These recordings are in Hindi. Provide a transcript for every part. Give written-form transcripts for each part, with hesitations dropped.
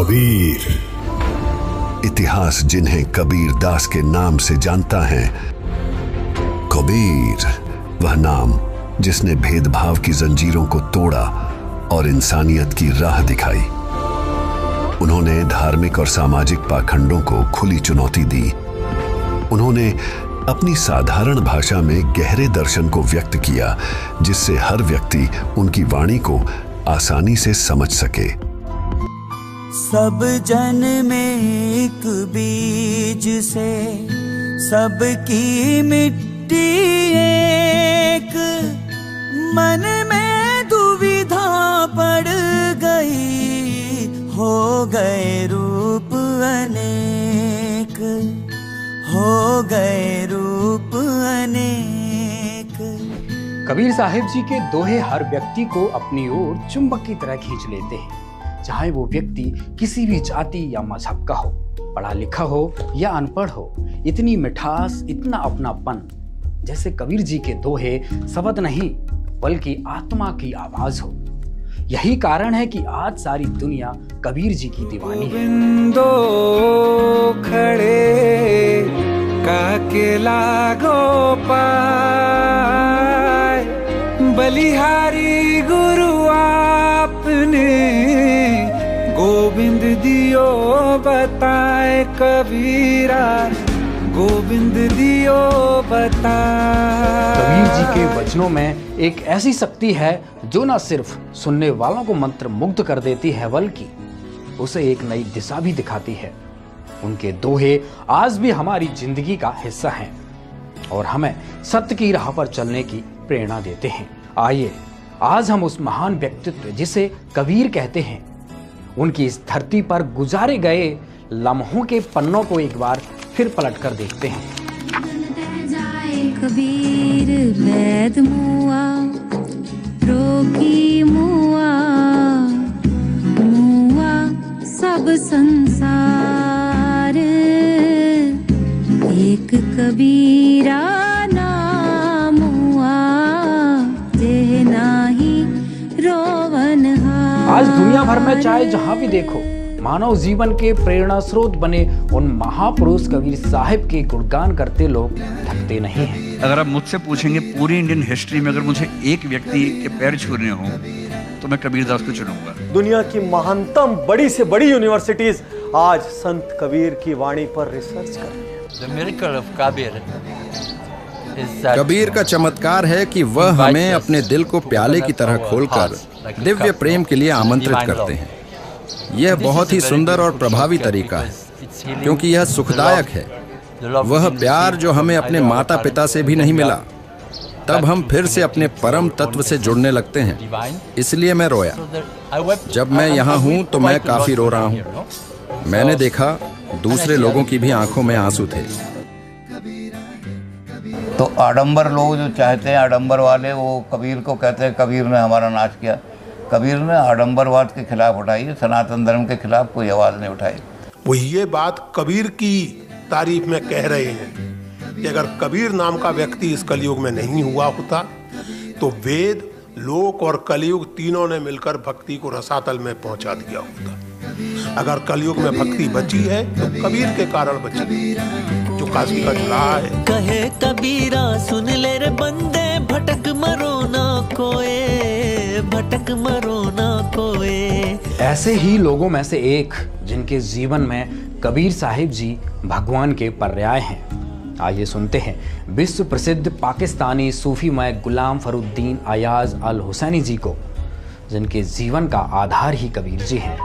कबीर। इतिहास जिन्हें कबीर दास के नाम से जानता है। कबीर वह नाम जिसने भेदभाव की जंजीरों को तोड़ा और इंसानियत की राह दिखाई। उन्होंने धार्मिक और सामाजिक पाखंडों को खुली चुनौती दी। उन्होंने अपनी साधारण भाषा में गहरे दर्शन को व्यक्त किया, जिससे हर व्यक्ति उनकी वाणी को आसानी से समझ सके। सब जन में एक बीज से सबकी मिट्टी एक, मन में दुविधा पड़ गई, हो गए रूप अनेक, हो गए रूप अनेक। कबीर साहिब जी के दोहे हर व्यक्ति को अपनी ओर चुंबक की तरह खींच लेते हैं, चाहे वो व्यक्ति किसी भी जाति या मजहब का हो, पढ़ा लिखा हो या अनपढ़ हो। इतनी मिठास, इतना अपनापन। जैसे कबीर जी के दोहे शब्द नहीं बल्कि आत्मा की आवाज हो। यही कारण है कि आज सारी दुनिया कबीर जी की दीवानी है। गोविंदो खड़े काके लागो पाय, बलिहारी गुरु आपने गोविंद दियो बताए, कबीरा गोविंद दियो बताए। कबीर जी के वचनों में एक ऐसी शक्ति है जो न सिर्फ सुनने वालों को मंत्र मुग्ध कर देती है, बल्कि उसे एक नई दिशा भी दिखाती है। उनके दोहे आज भी हमारी जिंदगी का हिस्सा हैं और हमें सत्य की राह पर चलने की प्रेरणा देते हैं। आइए आज हम उस महान व्यक्तित्व जिसे कबीर कहते हैं, उनकी इस धरती पर गुजारे गए लम्हों के पन्नों को एक बार फिर पलट कर देखते हैं। कबीर वैद मुआ, रोगी मुआ, मुआ सब संसार, एक कबीरा नाम हुआ, जे नाही रोवन हार। आज दुनिया भर में चाहे जहां भी देखो, मानव जीवन के प्रेरणा स्रोत बने उन महापुरुष कबीर साहिब के गुणगान करते लोग थकते नहीं हैं। अगर आप मुझसे पूछेंगे पूरी इंडियन हिस्ट्री में अगर मुझे एक व्यक्ति के पैर छूने हो तो मैं कबीर दास को चुनूंगा। दुनिया की महानतम बड़ी से बड़ी यूनिवर्सिटीज आज संत कबीर की वाणी पर रिसर्च कर रही हैं। The miracle of Kabir Kabir का चमत्कार है कि वह हमें अपने दिल को प्याले की तरह खोलकर दिव्य प्रेम के लिए आमंत्रित करते हैं। यह बहुत ही सुंदर और प्रभावी तरीका है, क्योंकि यह सुखदायक है। वह प्यार जो हमें अपने माता पिता से भी नहीं मिला, तब हम फिर से अपने परम तत्व से जुड़ने लगते हैं। इसलिए मैं रोया। जब मैं यहाँ हूँ तो मैं काफी रो रहा हूँ। मैंने देखा दूसरे लोगों की भी आंखों में आंसू थे। तो आडंबर लोग जो चाहते हैं, आडंबर वाले, वो कबीर को कहते हैं कबीर ने हमारा नाश किया। कबीर ने आडंबरवाद के खिलाफ उठाई है, सनातन धर्म के खिलाफ कोई आवाज नहीं उठाई। वो ये बात कबीर की तारीफ में कह रहे हैं कि अगर कबीर नाम का व्यक्ति इस कलयुग में नहीं हुआ होता तो वेद, लोक और कलयुग तीनों ने मिलकर भक्ति को रसातल में पहुंचा दिया होता। अगर कलयुग में भक्ति बची है तो कबीर के कारण बची, जो काशी का जुलाहा है। कहे कबीरा सुन ले रे बंदे, भटक मरो ना कोए, भटक मरो ना कोए। ऐसे ही लोगों में से एक जिनके जीवन में कबीर साहिब जी भगवान के पर्याय हैं। आइए सुनते हैं विश्व प्रसिद्ध पाकिस्तानी सूफीमय गुलाम फरुद्दीन अयाज अल हुसैनी जी को, जिनके जीवन का आधार ही कबीर जी हैं।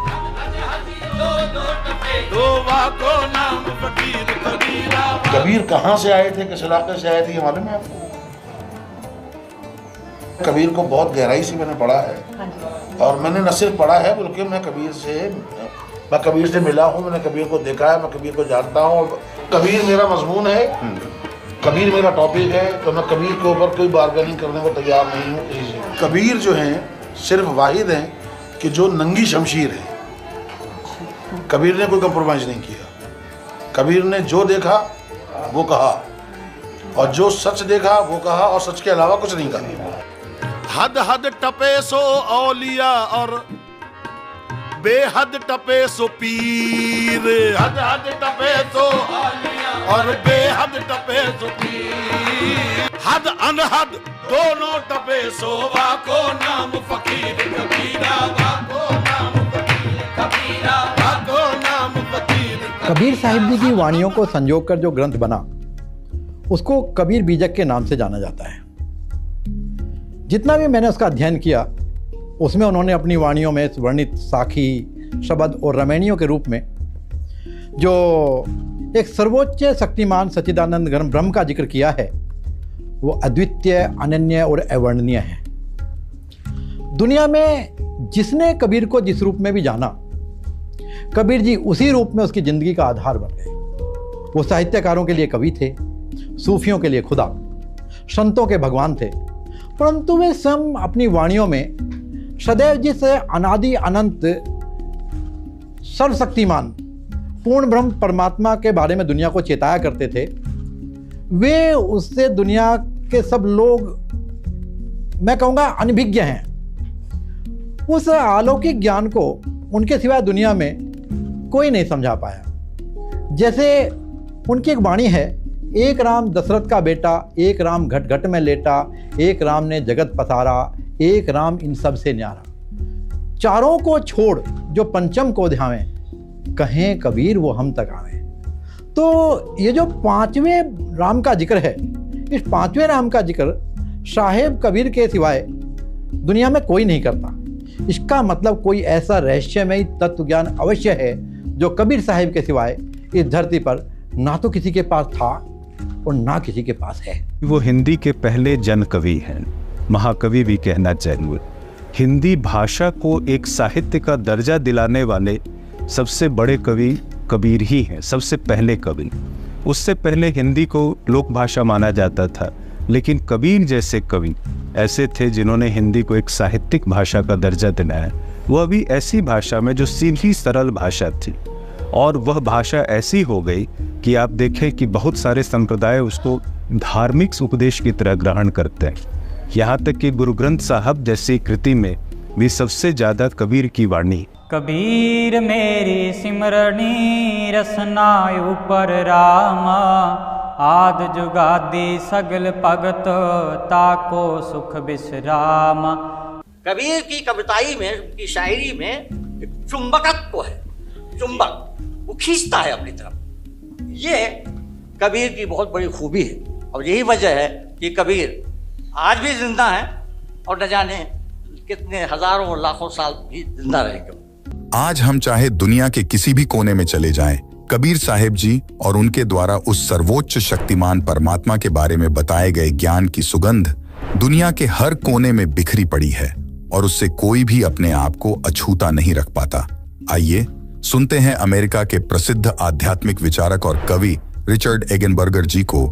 कबीर कहाँ से आए थे, किस इलाके से आए थे, ये मालूम है आपको? कबीर को बहुत गहराई से मैंने पढ़ा है, और मैंने न सिर्फ पढ़ा है बल्कि मैं कबीर से मिला हूँ, मैंने कबीर को देखा है, मैं कबीर को जानता हूँ। कबीर मेरा मजमून है, कबीर मेरा टॉपिक है, तो मैं कबीर के ऊपर कोई बार्गेनिंग करने को तैयार नहीं हूँ। कबीर जो हैं सिर्फ वाहिद हैं कि जो नंगी शमशीर है। कबीर ने कोई कंप्रोमाइज नहीं किया। कबीर ने जो देखा वो कहा, और जो सच देखा वो कहा, और सच के अलावा कुछ नहीं कहा। हद हद टपे सो औलिया और बेहद टपे सो पीर, हद हद टपे सो और बेहद टपे सो पीर, हद अनहद दोनों टपे सो वाको नाम फकीर कबीरा, वाको नाम फकीर कबीरा, वाको नाम फकीर। कबीर साहिब जी की वाणियों को संजो कर जो ग्रंथ बना उसको कबीर बीजक के नाम से जाना जाता है। जितना भी मैंने उसका अध्ययन किया उसमें उन्होंने अपनी वाणियों में वर्णित साखी शब्द और रमैनियों के रूप में जो एक सर्वोच्च शक्तिमान सच्चिदानंद घन ब्रह्म का जिक्र किया है वो अद्वितीय, अनन्य और अवर्णनीय है। दुनिया में जिसने कबीर को जिस रूप में भी जाना, कबीर जी उसी रूप में उसकी जिंदगी का आधार बन गए। वो साहित्यकारों के लिए कवि थे, सूफियों के लिए खुदा, संतों के भगवान थे, परंतु वे स्वयं अपनी वाणियों में सदैव जिस अनादि अनंत सर्वशक्तिमान पूर्ण ब्रह्म परमात्मा के बारे में दुनिया को चेताया करते थे, वे उससे दुनिया के सब लोग, मैं कहूँगा, अनभिज्ञ हैं। उस अलौकिक ज्ञान को उनके सिवाय दुनिया में कोई नहीं समझा पाया। जैसे उनकी एक वाणी है, एक राम दशरथ का बेटा, एक राम घट घट में लेटा, एक राम ने जगत पसारा, एक राम इन सब से न्यारा, चारों को छोड़ जो पंचम को ध्यावें, कहें कबीर वो हम तक आवे। तो ये जो पांचवें राम का जिक्र है, इस पांचवें राम का जिक्र साहेब कबीर के सिवाय दुनिया में कोई नहीं करता। इसका मतलब कोई ऐसा रहस्यमयी तत्व ज्ञान अवश्य है जो कबीर साहिब के सिवाय इस धरती पर ना तो किसी के पास था और ना किसी के पास है। वो हिंदी के पहले जन कवि हैं, महाकवि भी कहना चाहिए। हिंदी भाषा को एक साहित्य का दर्जा दिलाने वाले सबसे बड़े कवि कबीर ही हैं, सबसे पहले कवि। उससे पहले हिंदी को लोक भाषा माना जाता था, लेकिन कबीर जैसे कवि ऐसे थे जिन्होंने हिंदी को एक साहित्यिक भाषा का दर्जा दिलाया। वह भी ऐसी भाषा में जो सीधी सरल भाषा थी, और वह भाषा ऐसी हो गई कि आप देखें कि बहुत सारे संप्रदाय उसको धार्मिक उपदेश की तरह ग्रहण करते हैं। यहाँ तक कि गुरु ग्रंथ साहब जैसी कृति में भी सबसे ज़्यादा कबीर की वाणी। कबीर मेरी सिमरनी रसना ऊपर रामा, आद जुगादी सगल भगत ताको सुख विश्रामा। कबीर की कविताई में, उनकी शायरी में एक चुंबकत्व है, चुंबक वो खींचता है अपनी तरफ। ये कबीर की बहुत बड़ी खूबी है, और यही वजह है कि कबीर आज भी जिंदा है और न जाने कितने हजारों और लाखों साल भी जिंदा रहेंगे। आज हम चाहे दुनिया के किसी भी कोने में चले जाएं, कबीर साहिब जी और उनके द्वारा उस सर्वोच्च शक्तिमान परमात्मा के बारे में बताए गए ज्ञान की सुगंध दुनिया के हर कोने में बिखरी पड़ी है, और उससे कोई भी अपने आप को अछूता नहीं रख पाता। आइए सुनते हैं अमेरिका के प्रसिद्ध आध्यात्मिक विचारक और कवि रिचर्ड एगनबर्गर जी को।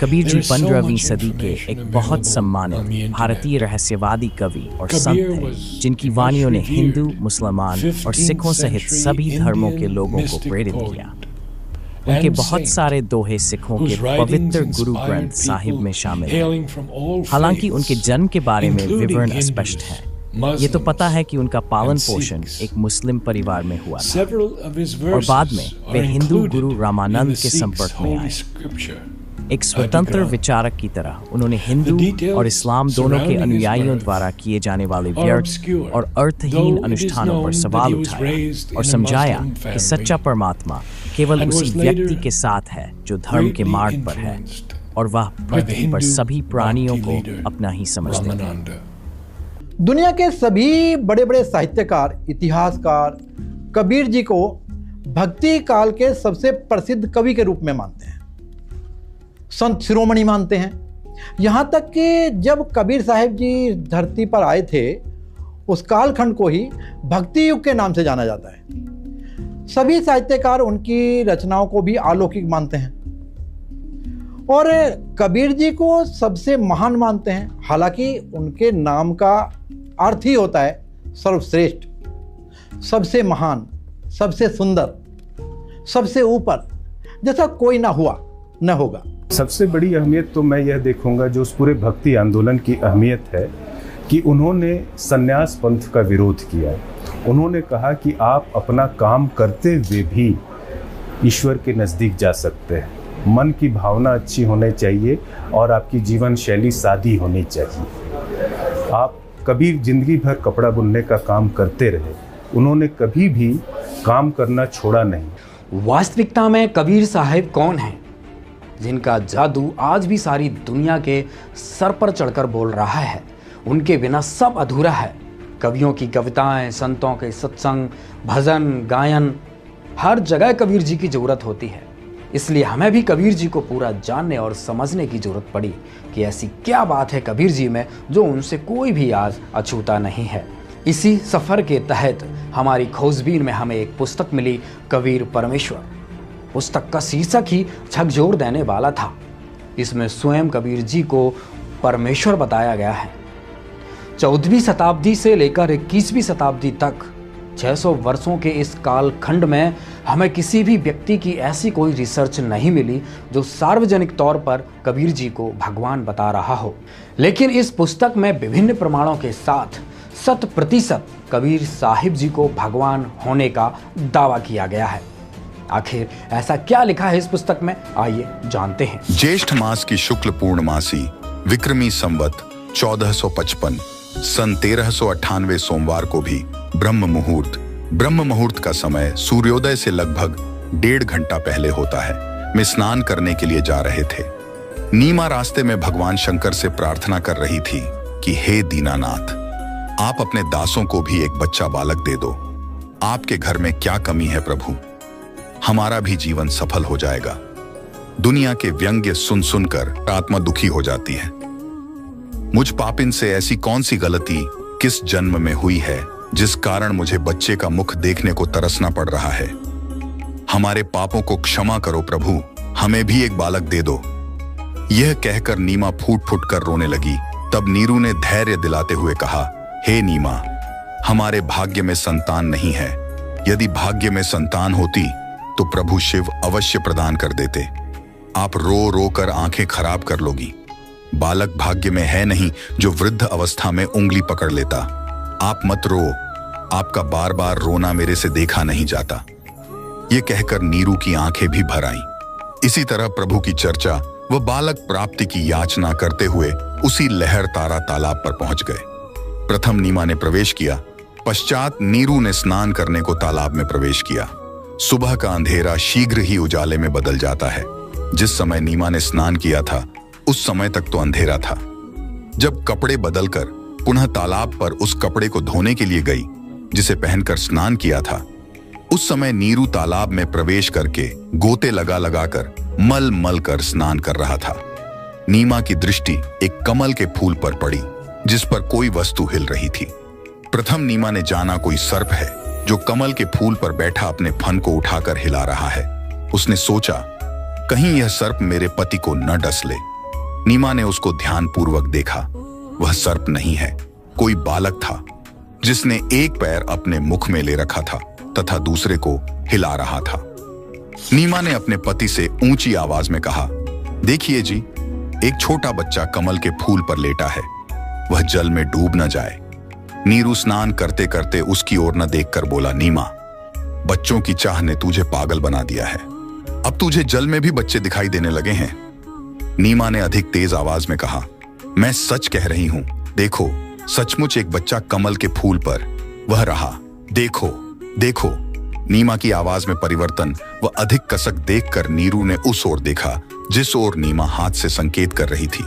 कबीर जी 15वीं सदी के एक बहुत सम्मानित भारतीय रहस्यवादी कवि और संत थे, जिनकी वाणियों ने हिंदू, मुसलमान और सिखों सहित सभी धर्मों के लोगों को प्रेरित किया। उनके बहुत सारे दोहे सिखों के पवित्र गुरु ग्रंथ साहिब में शामिल हैं। हालांकि उनके जन्म के बारे में विवरण अस्पष्ट है। ये तो पता है कि उनका पालन पोषण एक मुस्लिम परिवार में हुआ था, और बाद में वे हिंदू गुरु रामानंद के संपर्क में आए। एक स्वतंत्र विचारक की तरह उन्होंने हिंदू और इस्लाम दोनों के अनुयायियों द्वारा किए जाने वाले व्यर्थ और अर्थहीन अनुष्ठानों पर सवाल उठाया और समझाया कि सच्चा परमात्मा केवल उसी व्यक्ति के साथ है जो धर्म के मार्ग पर है, और वह पृथ्वी पर सभी प्राणियों को अपना ही समझते हैं। दुनिया के सभी बड़े बड़े साहित्यकार, इतिहासकार कबीर जी को भक्ति काल के सबसे प्रसिद्ध कवि के रूप में मानते हैं, संत शिरोमणि मानते हैं। यहाँ तक कि जब कबीर साहिब जी धरती पर आए थे, उस कालखंड को ही भक्ति युग के नाम से जाना जाता है। सभी साहित्यकार उनकी रचनाओं को भी अलौकिक मानते हैं और कबीर जी को सबसे महान मानते हैं। हालांकि उनके नाम का अर्थ ही होता है सर्वश्रेष्ठ, सबसे महान, सबसे सुंदर, सबसे ऊपर, जैसा कोई ना हुआ न होगा। सबसे बड़ी अहमियत तो मैं यह देखूंगा जो उस पूरे भक्ति आंदोलन की अहमियत है कि उन्होंने संन्यास पंथ का विरोध किया। उन्होंने कहा कि आप अपना काम करते हुए भी ईश्वर के नज़दीक जा सकते हैं। मन की भावना अच्छी होनी चाहिए और आपकी जीवन शैली सादी होनी चाहिए। आप कबीर जिंदगी भर कपड़ा बुनने का काम करते रहे, उन्होंने कभी भी काम करना छोड़ा नहीं। वास्तविकता में कबीर साहिब कौन हैं, जिनका जादू आज भी सारी दुनिया के सर पर चढ़कर बोल रहा है? उनके बिना सब अधूरा है। कवियों की कविताएं, संतों के सत्संग, भजन, गायन, हर जगह कबीर जी की जरूरत होती है। इसलिए हमें भी कबीर जी को पूरा जानने और समझने की जरूरत पड़ी कि ऐसी क्या बात है कबीर जी में जो उनसे कोई भी आज अछूता नहीं है। इसी सफ़र के तहत हमारी खोजबीन में हमें एक पुस्तक मिली, कबीर परमेश्वर। पुस्तक का शीर्षक ही झकझोर देने वाला था। इसमें स्वयं कबीर जी को परमेश्वर बताया गया है। 14वीं शताब्दी से लेकर 21वीं शताब्दी तक 600 वर्षों के इस कालखंड में हमें किसी भी व्यक्ति की ऐसी कोई रिसर्च नहीं मिली जो सार्वजनिक तौर पर कबीर जी को भगवान बता रहा हो। लेकिन इस पुस्तक में विभिन्न प्रमाणों के साथ 100% कबीर साहिब जी को भगवान होने का दावा किया गया है। आखिर ऐसा क्या लिखा है इस पुस्तक में, आइए जानते हैं। ज्येष्ठ मास की शुक्ल पूर्णमासी विक्रमी संवत 1455 सन 1398 सोमवार को भी ब्रह्म मुहूर्त का समय सूर्योदय से लगभग 1.5 घंटा पहले होता है। मैं स्नान करने के लिए जा रहे थे। नीमा रास्ते में भगवान शंकर से प्रार्थना कर रही थी कि हे दीनानाथ, आप अपने दासों को भी एक बच्चा बालक दे दो। आपके घर में क्या कमी है प्रभु? हमारा भी जीवन सफल हो जाएगा। दुनिया के व्यंग्य सुन सुनकर आत्मा दुखी हो जाती है। मुझ पापिन से ऐसी कौन सी गलती किस जन्म में हुई है जिस कारण मुझे बच्चे का मुख देखने को तरसना पड़ रहा है? हमारे पापों को क्षमा करो प्रभु, हमें भी एक बालक दे दो। यह कहकर नीमा फूट फूट कर रोने लगी। तब नीरू ने धैर्य दिलाते हुए कहा, हे नीमा, हमारे भाग्य में संतान नहीं है। यदि भाग्य में संतान होती तो प्रभु शिव अवश्य प्रदान कर देते। आप रो रो कर आंखें खराब कर लोगी। बालक भाग्य में है नहीं जो वृद्ध अवस्था में उंगली पकड़ लेता। आप मत रो, आपका बार बार रोना मेरे से देखा नहीं जाता। ये कहकर नीरू की आंखें भी भर आईं। इसी तरह प्रभु की चर्चा व बालक प्राप्ति की याचना करते हुए उसी लहर तारा तालाब पर पहुंच गए। प्रथम नीमा ने प्रवेश किया, पश्चात नीरू ने स्नान करने को तालाब में प्रवेश किया। सुबह का अंधेरा शीघ्र ही उजाले में बदल जाता है। जिस समय नीमा ने स्नान किया था उस समय तक तो अंधेरा था। जब कपड़े बदलकर पुनः तालाब पर उस कपड़े को धोने के लिए गई जिसे पहनकर स्नान किया था, उस समय नीरू तालाब में प्रवेश करके गोते लगा लगाकर मल मल कर स्नान कर रहा था। नीमा की दृष्टि एक कमल के फूल पर पड़ी जिस पर कोई वस्तु हिल रही थी। प्रथम नीमा ने जाना कोई सर्प है जो कमल के फूल पर बैठा अपने फन को उठाकर हिला रहा है। उसने सोचा, कहीं यह सर्प मेरे पति को न डस ले। नीमा ने उसको ध्यानपूर्वक देखा। वह सर्प नहीं है, कोई बालक था जिसने एक पैर अपने मुख में ले रखा था तथा दूसरे को हिला रहा था। नीमा ने अपने पति से ऊंची आवाज में कहा, देखिए जी, एक छोटा बच्चा कमल के फूल पर लेटा है, वह जल में डूब न जाए। नीरू स्नान करते करते उसकी ओर न देखकर बोला, नीमा, बच्चों की चाह ने तुझे पागल बना दिया है। अब तुझे जल में भी बच्चे दिखाई देने लगे हैं। नीमा ने अधिक तेज आवाज में कहा, मैं सच कह रही हूं, देखो, सचमुच एक बच्चा कमल के फूल पर, वह रहा, देखो देखो। नीमा की आवाज में परिवर्तन व अधिक कसक देखकर नीरू ने उस ओर देखा जिस ओर नीमा हाथ से संकेत कर रही थी।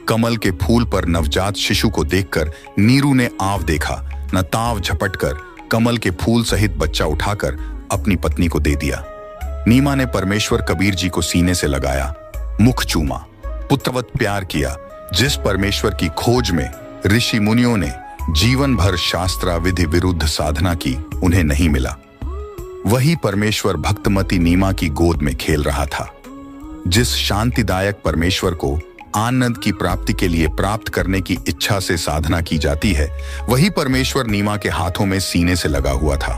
कमल के फूल पर नवजात शिशु को देखकर नीरू ने आव देखा, न ताव झपटकर कमल के फूल सहित बच्चा उठाकर अपनी पत्नी को दे दिया। नीमा ने परमेश्वर कबीर जी को सीने से लगाया, मुख चूमा, पुत्रवत प्यार किया। जिस परमेश्वर की खोज में ऋषि मुनियों ने जीवन भर शास्त्राविधि विरुद्ध साधना की, उन्हें नहीं मिला, वही परमेश्वर भक्तमती नीमा की गोद में खेल रहा था। जिस शांतिदायक परमेश्वर को आनंद की प्राप्ति के लिए प्राप्त करने की इच्छा से साधना की जाती है, वही परमेश्वर नीमा के हाथों में सीने से लगा हुआ था।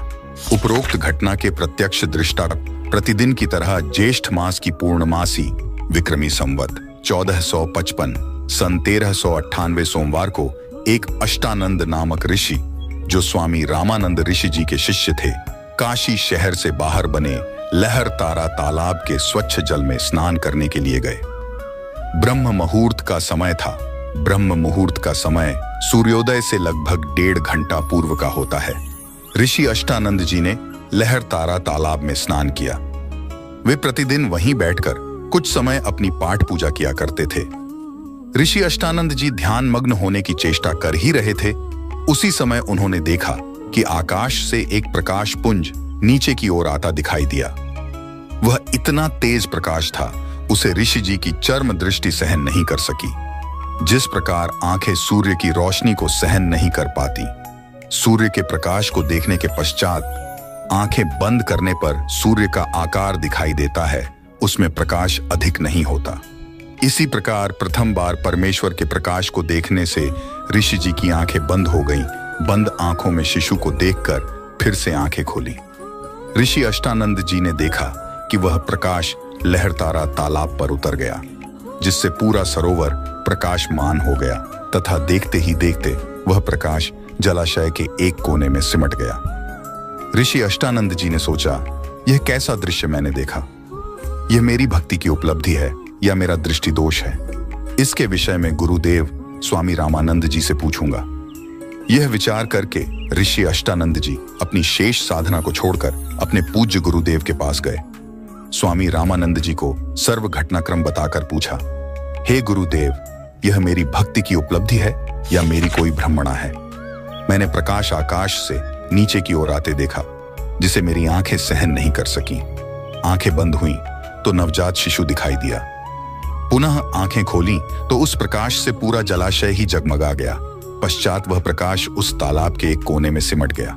उपरोक्त घटना के प्रत्यक्ष दृष्टा प्रतिदिन की तरह ज्येष्ठ मास की पूर्णमासी विक्रमी संवत 1455 सन 1398 सोमवार को एक अष्टानंद नामक ऋषि, जो स्वामी रामानंद ऋषि जी के शिष्य थे, काशी शहर से बाहर बने लहर तारा तालाब के स्वच्छ जल में स्नान करने के लिए गए। ब्रह्म मुहूर्त का समय था। ब्रह्म मुहूर्त का समय सूर्योदय से लगभग 1.5 घंटा पूर्व का होता है। ऋषि अष्टानंद जी ने लहर तारा तालाब में स्नान किया। वे प्रतिदिन वहीं बैठकर कुछ समय अपनी पाठ पूजा किया करते थे। ऋषि अष्टानंद जी ध्यान मग्न होने की चेष्टा कर ही रहे थे। उसी समय उन्होंने देखा कि आकाश से एक प्रकाश पुंज नीचे की ओर आता दिखाई दिया। वह इतना तेज प्रकाश था, उसे ऋषि जी की चर्म दृष्टि सहन नहीं कर सकी। जिस प्रकार आंखें सूर्य की रोशनी को सहन नहीं कर पाती, सूर्य के प्रकाश को देखने के पश्चात आंखें बंद करने पर सूर्य का आकार दिखाई देता है, उसमें प्रकाश अधिक नहीं होता। इसी प्रकार प्रथम बार परमेश्वर के प्रकाश को देखने से ऋषि जी की आंखें बंद हो गईं। बंद आंखों में शिशु को देखकर फिर से आंखें खोली। ऋषि अष्टानंद जी ने देखा कि वह प्रकाश लहरतारा तालाब पर उतर गया, जिससे पूरा सरोवर प्रकाशमान हो गया तथा देखते ही देखते वह प्रकाश जलाशय के एक कोने में सिमट गया। ऋषि अष्टानंद जी ने सोचा, यह कैसा दृश्य मैंने देखा? यह मेरी भक्ति की उपलब्धि है या मेरा दृष्टि दोष है? इसके विषय में गुरुदेव स्वामी रामानंद जी से पूछूंगा। यह विचार करके ऋषि अष्टानंद जी अपनी शेष साधना को छोड़कर अपने पूज्य गुरुदेव के पास गए। स्वामी रामानंद जी को सर्व घटनाक्रम बताकर पूछा, हे गुरुदेव, यह मेरी भक्ति की उपलब्धि है या मेरी कोई भ्रमणा है? मैंने प्रकाश आकाश से नीचे की ओर आते देखा, जिसे मेरी आंखें सहन नहीं कर सकी। आंखें बंद हुई तो नवजात शिशु दिखाई दिया। पुनः आंखें खोली तो उस प्रकाश से पूरा जलाशय ही जगमगा गया। पश्चात वह प्रकाश उस तालाब के एक कोने में सिमट गया।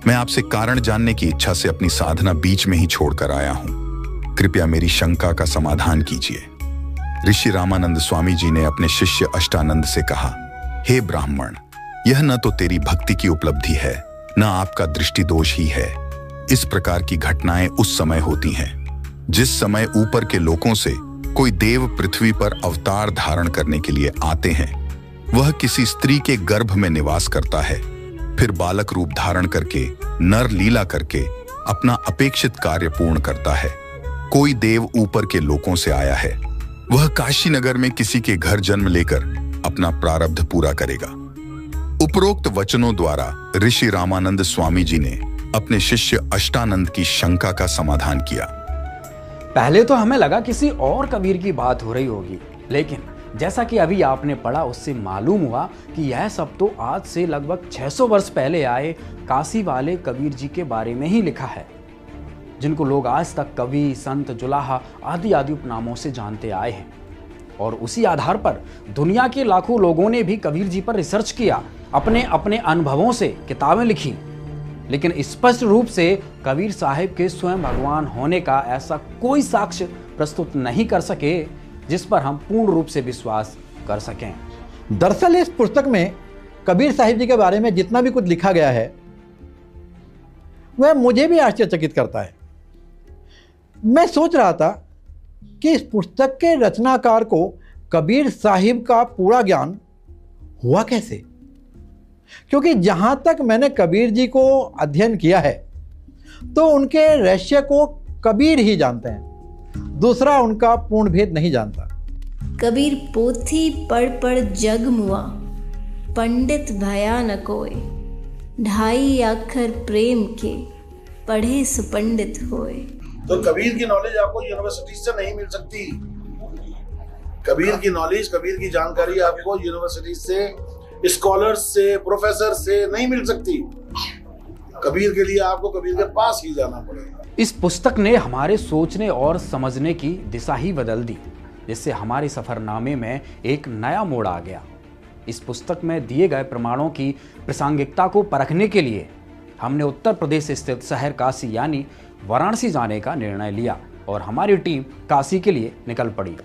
मैं आपसे कारण जानने की इच्छा से अपनी साधना बीच में ही छोड़कर आया हूं। कृपया मेरी शंका का समाधान कीजिए। ऋषि रामानंद स्वामी जी ने अपने शिष्य अष्टानंद से कहा, हे ब्राह्मण, यह न तो तेरी भक्ति की उपलब्धि है, न आपका दृष्टि दोष ही है। इस प्रकार की घटनाएं उस समय होती हैं जिस समय ऊपर के लोकों से कोई देव पृथ्वी पर अवतार धारण करने के लिए आते हैं। वह किसी स्त्री के गर्भ में निवास करता है, फिर बालक रूप धारण करके नर लीला करके अपना अपेक्षित कार्य पूर्ण करता है। कोई देव ऊपर के लोकों से आया है, वह काशी नगर में किसी के घर जन्म लेकर अपना प्रारब्ध पूरा करेगा। उपरोक्त वचनों द्वारा ऋषि रामानंद स्वामी जी ने अपने शिष्य अष्टानंद की शंका का समाधान किया। पहले तो हमें लगा किसी और कबीर की बात हो रही होगी, लेकिन जैसा कि अभी आपने पढ़ा उससे मालूम हुआ कि यह सब तो आज से लगभग 600 वर्ष पहले आए काशी वाले कबीर जी के बारे में ही लिखा है, जिनको लोग आज तक कवि, संत, जुलाहा आदि आदि उपनामों से जानते आए हैं। और उसी आधार पर दुनिया के लाखों लोगों ने भी कबीर जी पर रिसर्च किया, अपने अपने अनुभवों से किताबें लिखी, लेकिन स्पष्ट रूप से कबीर साहिब के स्वयं भगवान होने का ऐसा कोई साक्ष्य प्रस्तुत नहीं कर सके जिस पर हम पूर्ण रूप से विश्वास कर सकें। दरअसल इस पुस्तक में कबीर साहिब जी के बारे में जितना भी कुछ लिखा गया है वह मुझे भी आश्चर्यचकित करता है। मैं सोच रहा था कि इस पुस्तक के रचनाकार को कबीर साहिब का पूरा ज्ञान हुआ कैसे, क्योंकि जहां तक मैंने कबीर जी को अध्ययन किया है तो उनके रहस्य को कबीर ही जानते हैं, दूसरा उनका पूर्ण भेद नहीं जानता। कबीर पोथी पढ़ जग मुआ, पंडित भया न कोय, 2.5 अक्षर प्रेम के, पढ़े सुपंडित होए। तो कबीर की नॉलेज आपको यूनिवर्सिटी से नहीं मिल सकती। कबीर की नॉलेज, कबीर की जानकारी आपको यूनिवर्सिटी से, स्कॉलर्स से, प्रोफेसर से नहीं मिल सकती। कबीर के लिए आपको कबीर के पास ही जाना पड़ेगा। इस पुस्तक ने हमारे सोचने और समझने की दिशा ही बदल दी, जिससे हमारे सफरनामे में एक नया मोड़ आ गया। इस पुस्तक में दिए गए प्रमाणों की प्रासंगिकता को परखने के लिए हमने उत्तर प्रदेश स्थित शहर काशी यानी वाराणसी जाने का निर्णय लिया और हमारी टीम काशी के लिए निकल पड़ी।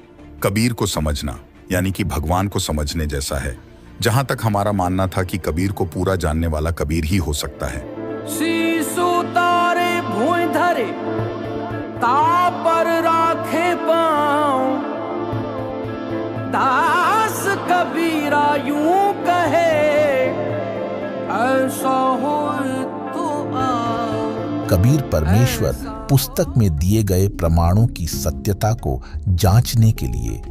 कबीर को समझना यानी कि भगवान को समझने जैसा है। जहां तक हमारा मानना था कि कबीर को पूरा जानने वाला कबीर ही हो सकता है। शीशु तारे भूय धरे, तापर राखे पाँव, दास कबीरा यूं कहे, कबीर परमेश्वर पुस्तक में दिए गए प्रमाणों की सत्यता को जांचने के लिए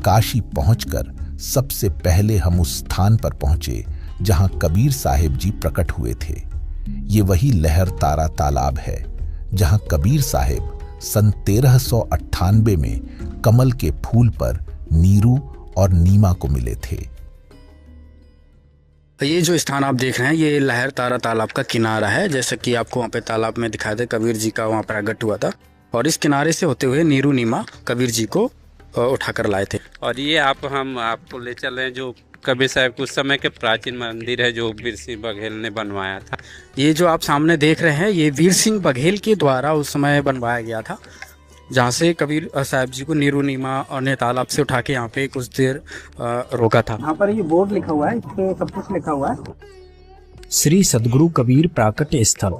काशी पहुंचकर सबसे पहले हम उस स्थान पर पहुंचे जहां कबीर साहिब जी प्रकट हुए थे। ये वही लहर तारा तालाब है जहां कबीर साहिब सन 1398 में कमल के फूल पर नीरू और नीमा को मिले थे। ये जो स्थान आप देख रहे हैं ये लहर तारा तालाब का किनारा है, जैसा कि आपको वहाँ पे तालाब में दिखाया था कबीर जी का वहाँ प्रकट हुआ था, और इस किनारे से होते हुए नीरू नीमा कबीर जी को उठाकर लाए थे। और ये हम आपको ले चले जो कबीर साहब उस समय के प्राचीन मंदिर है जो वीर सिंह बघेल ने बनवाया था। ये जो आप सामने देख रहे हैं ये वीर सिंह बघेल के द्वारा उस समय बनवाया गया था, जहाँ से कबीर साहब जी को नीरू नीमा और ने तालाब से उठा के यहाँ पे कुछ देर रोका था। यहाँ पर ये बोर्ड लिखा हुआ है, इस पे सब कुछ लिखा हुआ है। श्री सदगुरु कबीर प्राकट्य स्थल।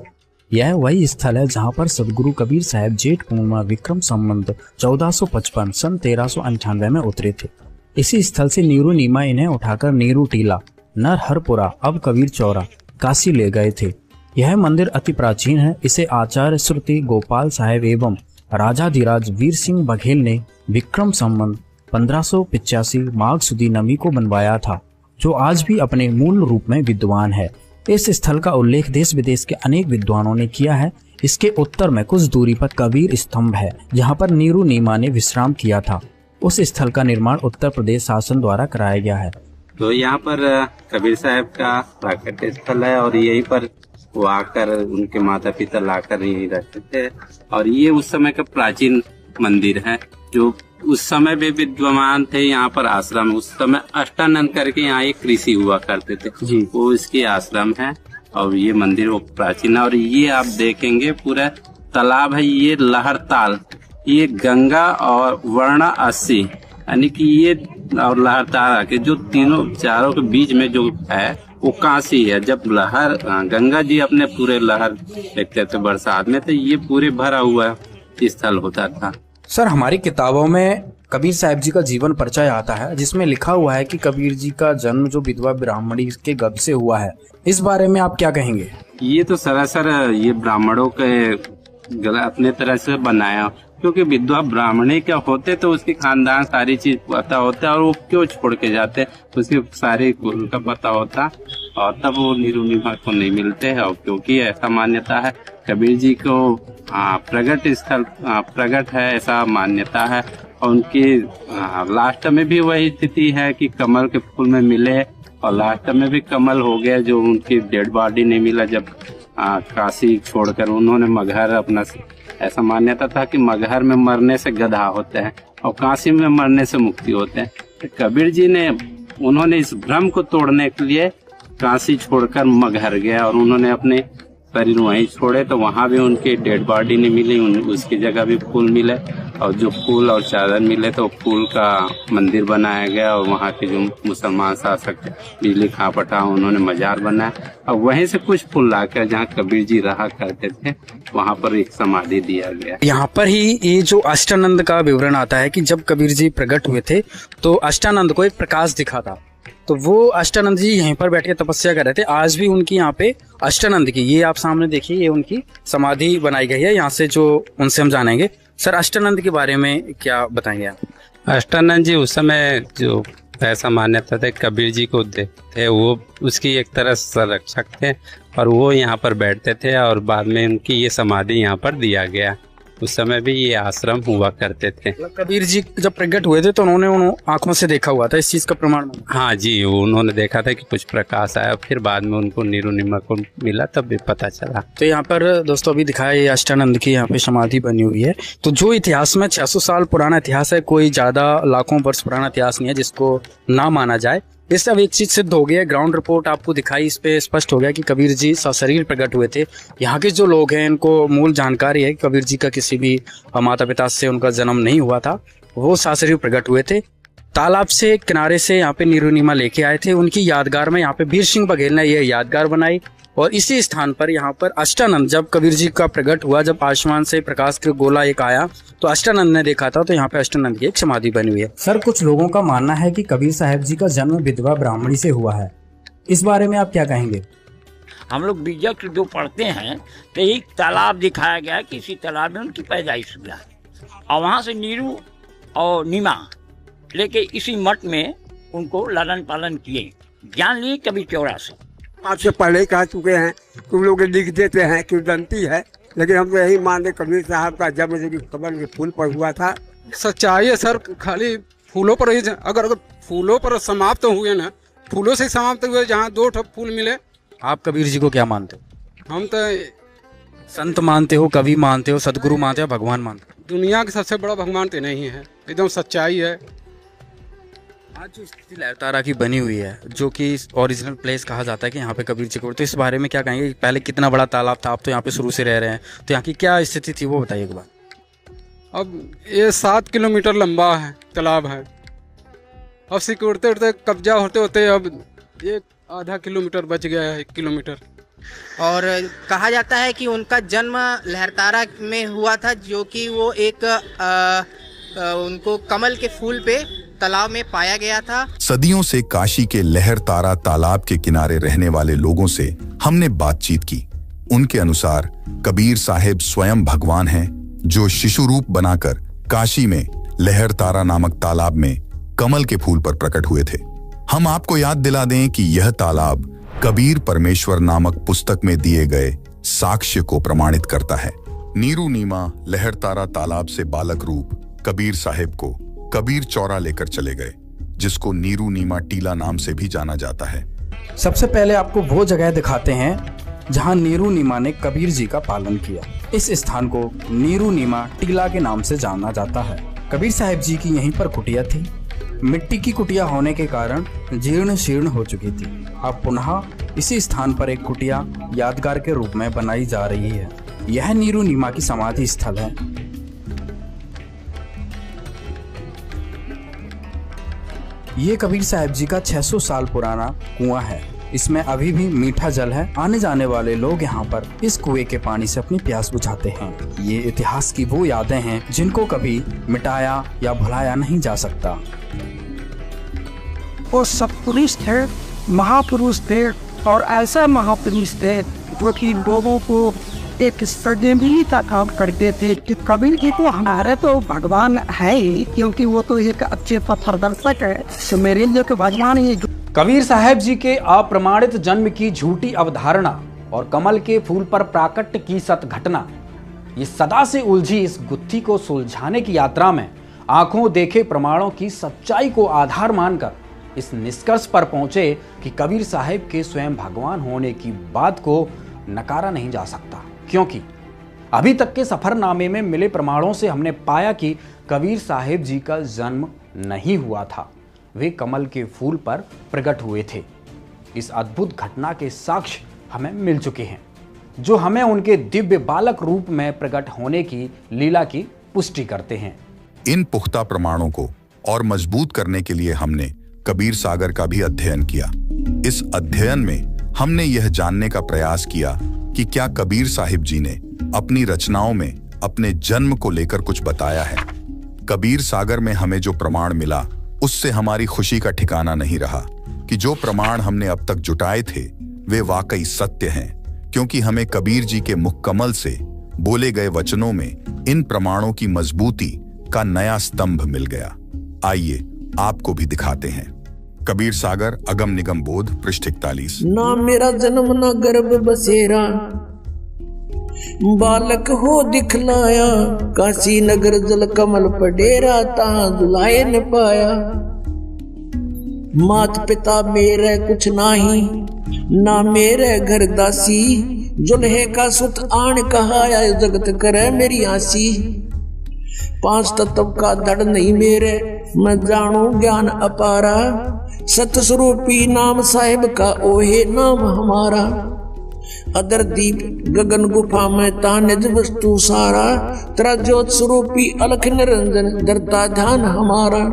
यह वही स्थल है जहाँ पर सदगुरु कबीर साहब जेठ पूर्णिमा विक्रम संवत 1455 सन 1398 में उतरे थे। इसी स्थल से नीरू नीमा इन्हें उठाकर नीरू टीला, नरहरपुरा, अब कबीर चौरा, काशी ले गए थे। यह मंदिर अति प्राचीन है। इसे आचार्य श्रुति गोपाल साहेब एवं राजाधिराज वीर सिंह बघेल ने विक्रम संवत 1585 माघ सुदी नमी को बनवाया था, जो आज भी अपने मूल रूप में विद्वान है। इस स्थल का उल्लेख देश विदेश के अनेक विद्वानों ने किया है। इसके उत्तर में कुछ दूरी पर कबीर स्तंभ है, जहाँ पर नीरू नीमा ने विश्राम किया था। उस स्थल का निर्माण उत्तर प्रदेश शासन द्वारा कराया गया है। तो यहाँ पर कबीर साहब का प्राकट्य स्थल है और यहीं पर वो आकर उनके माता पिता लाकर यहीं रहते थे। और ये उस समय का प्राचीन मंदिर है जो उस समय भी विद्वान थे। यहाँ पर आश्रम उस समय अष्टानंद करके यहाँ एक ऋषि हुआ करते थे जी, वो इसकी आश्रम है। और ये मंदिर वो प्राचीन है। और ये आप देखेंगे पूरा तालाब है, ये लहरताल, ये गंगा और वर्णा 80 यानी कि ये और लहरताल के जो तीनों चारों के बीच में जो है वो काशी है। जब लहर गंगा जी अपने पूरे लहर देखते थे बरसात में, तो ये पूरे भरा हुआ स्थल होता था। सर, हमारी किताबों में कबीर साहब जी का जीवन परिचय आता है जिसमें लिखा हुआ है कि कबीर जी का जन्म जो विधवा ब्राह्मणी के गर्भ से हुआ है। इस बारे में आप क्या कहेंगे? ये तो सरासर ये ब्राह्मणों के अपने तरह से बनाया, क्योंकि विधवा ब्राह्मणी क्या होते तो उसके खानदान सारी चीज पता होता है और वो क्यों छोड़ के जाते उसकी सारी कुल का पता होता, और तब वो नीरू नीमा को नहीं मिलते हैं। और क्योंकि ऐसा मान्यता है कबीर जी को प्रगट स्थल प्रगट है, ऐसा मान्यता है। और उनकी लास्ट में भी वही स्थिति है कि कमल के फूल में मिले, और लास्ट में भी कमल हो गया जो उनकी डेड बॉडी नहीं मिला जब काशी छोड़कर उन्होंने मगहर अपना, ऐसा मान्यता था कि मगहर में मरने से गधा होते हैं और काशी में मरने से मुक्ति होते हैं। तो कबीर जी ने उन्होंने इस भ्रम को तोड़ने के लिए काशी छोड़कर मगहर गया और उन्होंने अपने शरीर वहीं छोड़े, तो वहाँ भी उनकी डेड बॉडी नहीं मिली, उसकी जगह भी फूल मिले। और जो फूल और चादर मिले तो फूल का मंदिर बनाया गया और वहाँ के जो मुसलमान शासक बिजली खां पटा उन्होंने मजार बनाया और वहीं से कुछ फूल लाकर जहाँ कबीर जी रहा करते थे वहाँ पर एक समाधि दिया गया। यहाँ पर ही ये जो अष्टानंद का विवरण आता है कि जब कबीर जी प्रकट हुए थे तो अष्टानंद को एक प्रकाश दिखा था, तो वो अष्टानंद जी यहीं पर बैठ के तपस्या कर रहे थे। आज भी उनकी यहाँ पे अष्टानंद की, ये आप सामने देखिए, ये उनकी समाधि बनाई गई है। यहाँ से जो उनसे हम जानेंगे। सर, अष्टानंद के बारे में क्या बताएंगे आप? अष्टानंद जी उस समय जो ऐसा मान्यता था कबीर जी को देखते थे, वो उसकी एक तरह संरक्षक थे और वो यहाँ पर बैठते थे और बाद में उनकी ये समाधि यहाँ पर दिया गया। उस समय भी ये आश्रम हुआ करते थे। कबीर जी जब प्रकट हुए थे तो उन्होंने आंखों से देखा हुआ था, इस चीज का प्रमाण? हाँ जी, उन्होंने देखा था कि कुछ प्रकाश आया, फिर बाद में उनको नीरू नीमा को मिला तब भी पता चला। तो यहाँ पर दोस्तों अभी दिखाया ये अष्टानंद की यहाँ पे समाधि बनी हुई है। तो जो इतिहास में 600 साल पुराना इतिहास है, कोई ज्यादा लाखों वर्ष पुराना इतिहास नहीं है जिसको ना माना जाए। इससे अब एक चीज सिद्ध हो गया, ग्राउंड रिपोर्ट आपको दिखाई, इस पे स्पष्ट हो गया कि कबीर जी सशरीर प्रकट हुए थे। यहाँ के जो लोग हैं इनको मूल जानकारी है कि कबीर जी का किसी भी माता पिता से उनका जन्म नहीं हुआ था, वो सशरीर प्रकट हुए थे। तालाब से किनारे से यहाँ पे नीरू नीमा लेके आए थे। उनकी यादगार में यहाँ पे वीर सिंह बघेल ने यह यादगार बनाई और इसी स्थान पर यहाँ पर अष्टानंद, जब कबीर जी का प्रकट हुआ, जब आसमान से प्रकाश का गोला एक आया तो अष्टानंद ने देखा था, तो यहाँ पे अष्टानंद की एक समाधि बनी हुई है। सर, कुछ लोगों का मानना है कि कबीर साहब जी का जन्म विधवा ब्राह्मणी से हुआ है, इस बारे में आप क्या कहेंगे? हम लोग बीजक जो पढ़ते हैं तो एक तालाब दिखाया गया है कि इसी तालाब में उनकी पैदाइश हुआ है और वहाँ से नीरू और नीमा लेके इसी मठ में उनको लालन पालन किए, ज्ञान लिए कबीर चौरा से। आपसे पहले ही कह चुके हैं, तुम लोग लिख देते हैं कि दंती है, लेकिन हम तो यही मानते कबीर साहब का जन्म जो कमल के फूल पर हुआ था। सच्चाई है सर, खाली फूलों पर ही अगर फूलों पर समाप्त हुए ना, फूलों से समाप्त हुए, जहाँ 2 फूल मिले। आप कबीर जी को क्या मानते हो? हम तो संत मानते हो, कवि मानते हो, सदगुरु मानते हो, भगवान मानते हो? दुनिया के सबसे बड़ा भगवान तो नहीं है, एकदम सच्चाई है। आज जो स्थिति लहरतारा की बनी हुई है, जो कि ओरिजिनल प्लेस कहा जाता है कि यहाँ पे कबीर जी को, तो इस बारे में क्या कहेंगे? पहले कितना बड़ा तालाब था, आप तो यहाँ पे शुरू से रह रहे हैं, तो यहाँ की क्या स्थिति थी वो बताइए एक बार। अब ये 7 किलोमीटर लंबा है तालाब है, अब सिकुड़ते उड़ते कब्जा होते होते अब 1.5 किलोमीटर बच गया है, 1 किलोमीटर। और कहा जाता है कि उनका जन्म लहरतारा में हुआ था, जो कि वो एक उनको कमल के फूल पे तालाब में पाया गया था। सदियों से काशी के लहरतारा तालाब के किनारे रहने वाले लोगों से हमने बातचीत की। उनके अनुसार कबीर साहिब स्वयं भगवान हैं, जो शिशु रूप बनाकर काशी में लहरतारा नामक तालाब में कमल के फूल पर प्रकट हुए थे। हम आपको याद दिला दें कि यह तालाब कबीर परमेश्वर नामक पुस्तक में दिए गए साक्ष्य को प्रमाणित करता है। नीरू नीमा लहरतारा तालाब से बालक रूप कबीर साहिब को कबीर चौरा लेकर चले गए, जिसको नीरू नीमा टीला नाम से भी जाना जाता है। सबसे पहले आपको वो जगह दिखाते हैं जहां नीरू नीमा ने कबीर जी का पालन किया। इस स्थान को नीरू नीमा टीला के नाम से जाना जाता है। कबीर साहिब जी की यहीं पर कुटिया थी। मिट्टी की कुटिया होने के कारण जीर्ण शीर्ण हो चुकी थी। अब पुनः इसी स्थान पर एक कुटिया यादगार के रूप में बनाई जा रही है। यह नीरू नीमा की समाधि स्थल है। ये कबीर साहिब जी का 600 साल पुराना कुआं है। इसमें अभी भी मीठा जल है। आने जाने वाले लोग यहाँ पर इस कुएं के पानी से अपनी प्यास बुझाते हैं। ये इतिहास की वो यादें हैं जिनको कभी मिटाया या भुलाया नहीं जा सकता। वो सत्पुरुष थे, महापुरुष थे, और ऐसा महापुरुष थे जो कि लोगों को एक सृजनशीलता काम करते थे कि कबीर जी को हमारे तो भगवान है ही, क्योंकि वो तो एक अच्छे पथदर्शक है, तो मेरे लिए तो भगवान ही। कबीर साहिब जी के अप्रमाणित जन्म की झूठी अवधारणा और कमल के फूल पर प्राकट्य की सत घटना, ये सदा से उलझी इस गुत्थी को सुलझाने की यात्रा में आंखों देखे प्रमाणों की सच्चाई को आधार मानकर इस निष्कर्ष पर पहुंचे कि कबीर साहिब के स्वयं भगवान होने की बात को नकारा नहीं जा सकता, क्योंकि अभी तक के सफरनामे में मिले प्रमाणों से हमने पाया कि कबीर साहिब जी का जन्म नहीं हुआ था, वे कमल के फूल पर प्रकट हुए थे। इस अद्भुत घटना के साक्ष्य हमें मिल चुके हैं, जो हमें उनके दिव्य बालक रूप में प्रकट होने की लीला की पुष्टि करते हैं। इन पुख्ता प्रमाणों को और मजबूत करने के लिए हमने कबीर सागर का भी अध्ययन किया। इस अध्ययन में हमने यह जानने का प्रयास किया कि क्या कबीर साहिब जी ने अपनी रचनाओं में अपने जन्म को लेकर कुछ बताया है। कबीर सागर में हमें जो प्रमाण मिला, उससे हमारी खुशी का ठिकाना नहीं रहा कि जो प्रमाण हमने अब तक जुटाए थे वे वाकई सत्य हैं, क्योंकि हमें कबीर जी के मुखकमल से बोले गए वचनों में इन प्रमाणों की मजबूती का नया स्तंभ मिल गया। आइए आपको भी दिखाते हैं। कबीर सागर अगम निगम बोध पृष्ठ 41। ना मेरा जन्म ना गर्भ बसेरा, बालक हो दिखलाया, काशी नगर जल कमल पडेरा, ता दुलाए न पाया। मात पिता मेरे कुछ नाही, ना मेरे घर दासी, जुल्हे का सुत आन कहाया, जगत करे मेरी आसी। 5 तत्व का दड़ नहीं मेरे, मैं जानू ज्ञान अपारा, सतस्वरूपी नाम साहिब का ओहे नाम हमारा। अदर दीप गगन गुफा में तानिज वस्तु सारा, तेरा ज्योत स्वरूपी अलख निरंजन दरता ध्यान हमारा।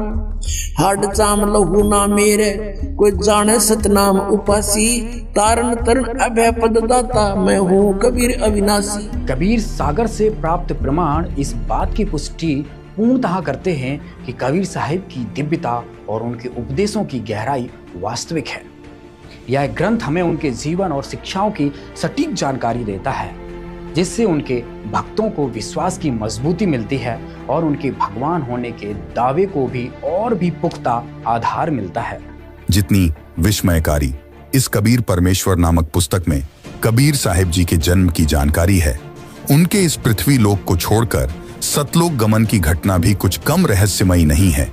हाड चाम लहू ना मेरे, कोई जाने सतनाम उपासी, तारण तरण अभय पद दाता, मैं हूँ कबीर अविनाशी। कबीर सागर से प्राप्त प्रमाण इस बात की पुष्टि पूर्णतः करते हैं कि कबीर साहिब की दिव्यता और उनके उपदेशों की गहराई वास्तविक है। यह ग्रंथ हमें उनके जीवन और शिक्षाओं की सटीक जानकारी देता है, जिससे उनके भक्तों को विश्वास की मजबूती मिलती है और उनके भगवान होने के दावे को भी और भी पुख्ता आधार मिलता है। जितनी विस्मयकारी इस कबीर परमेश्वर नामक पुस्तक में कबीर साहिब जी के जन्म की जानकारी है, उनके इस पृथ्वी लोक को छोड़कर सतलोक गमन की घटना भी कुछ कम रहस्यमयी नहीं है।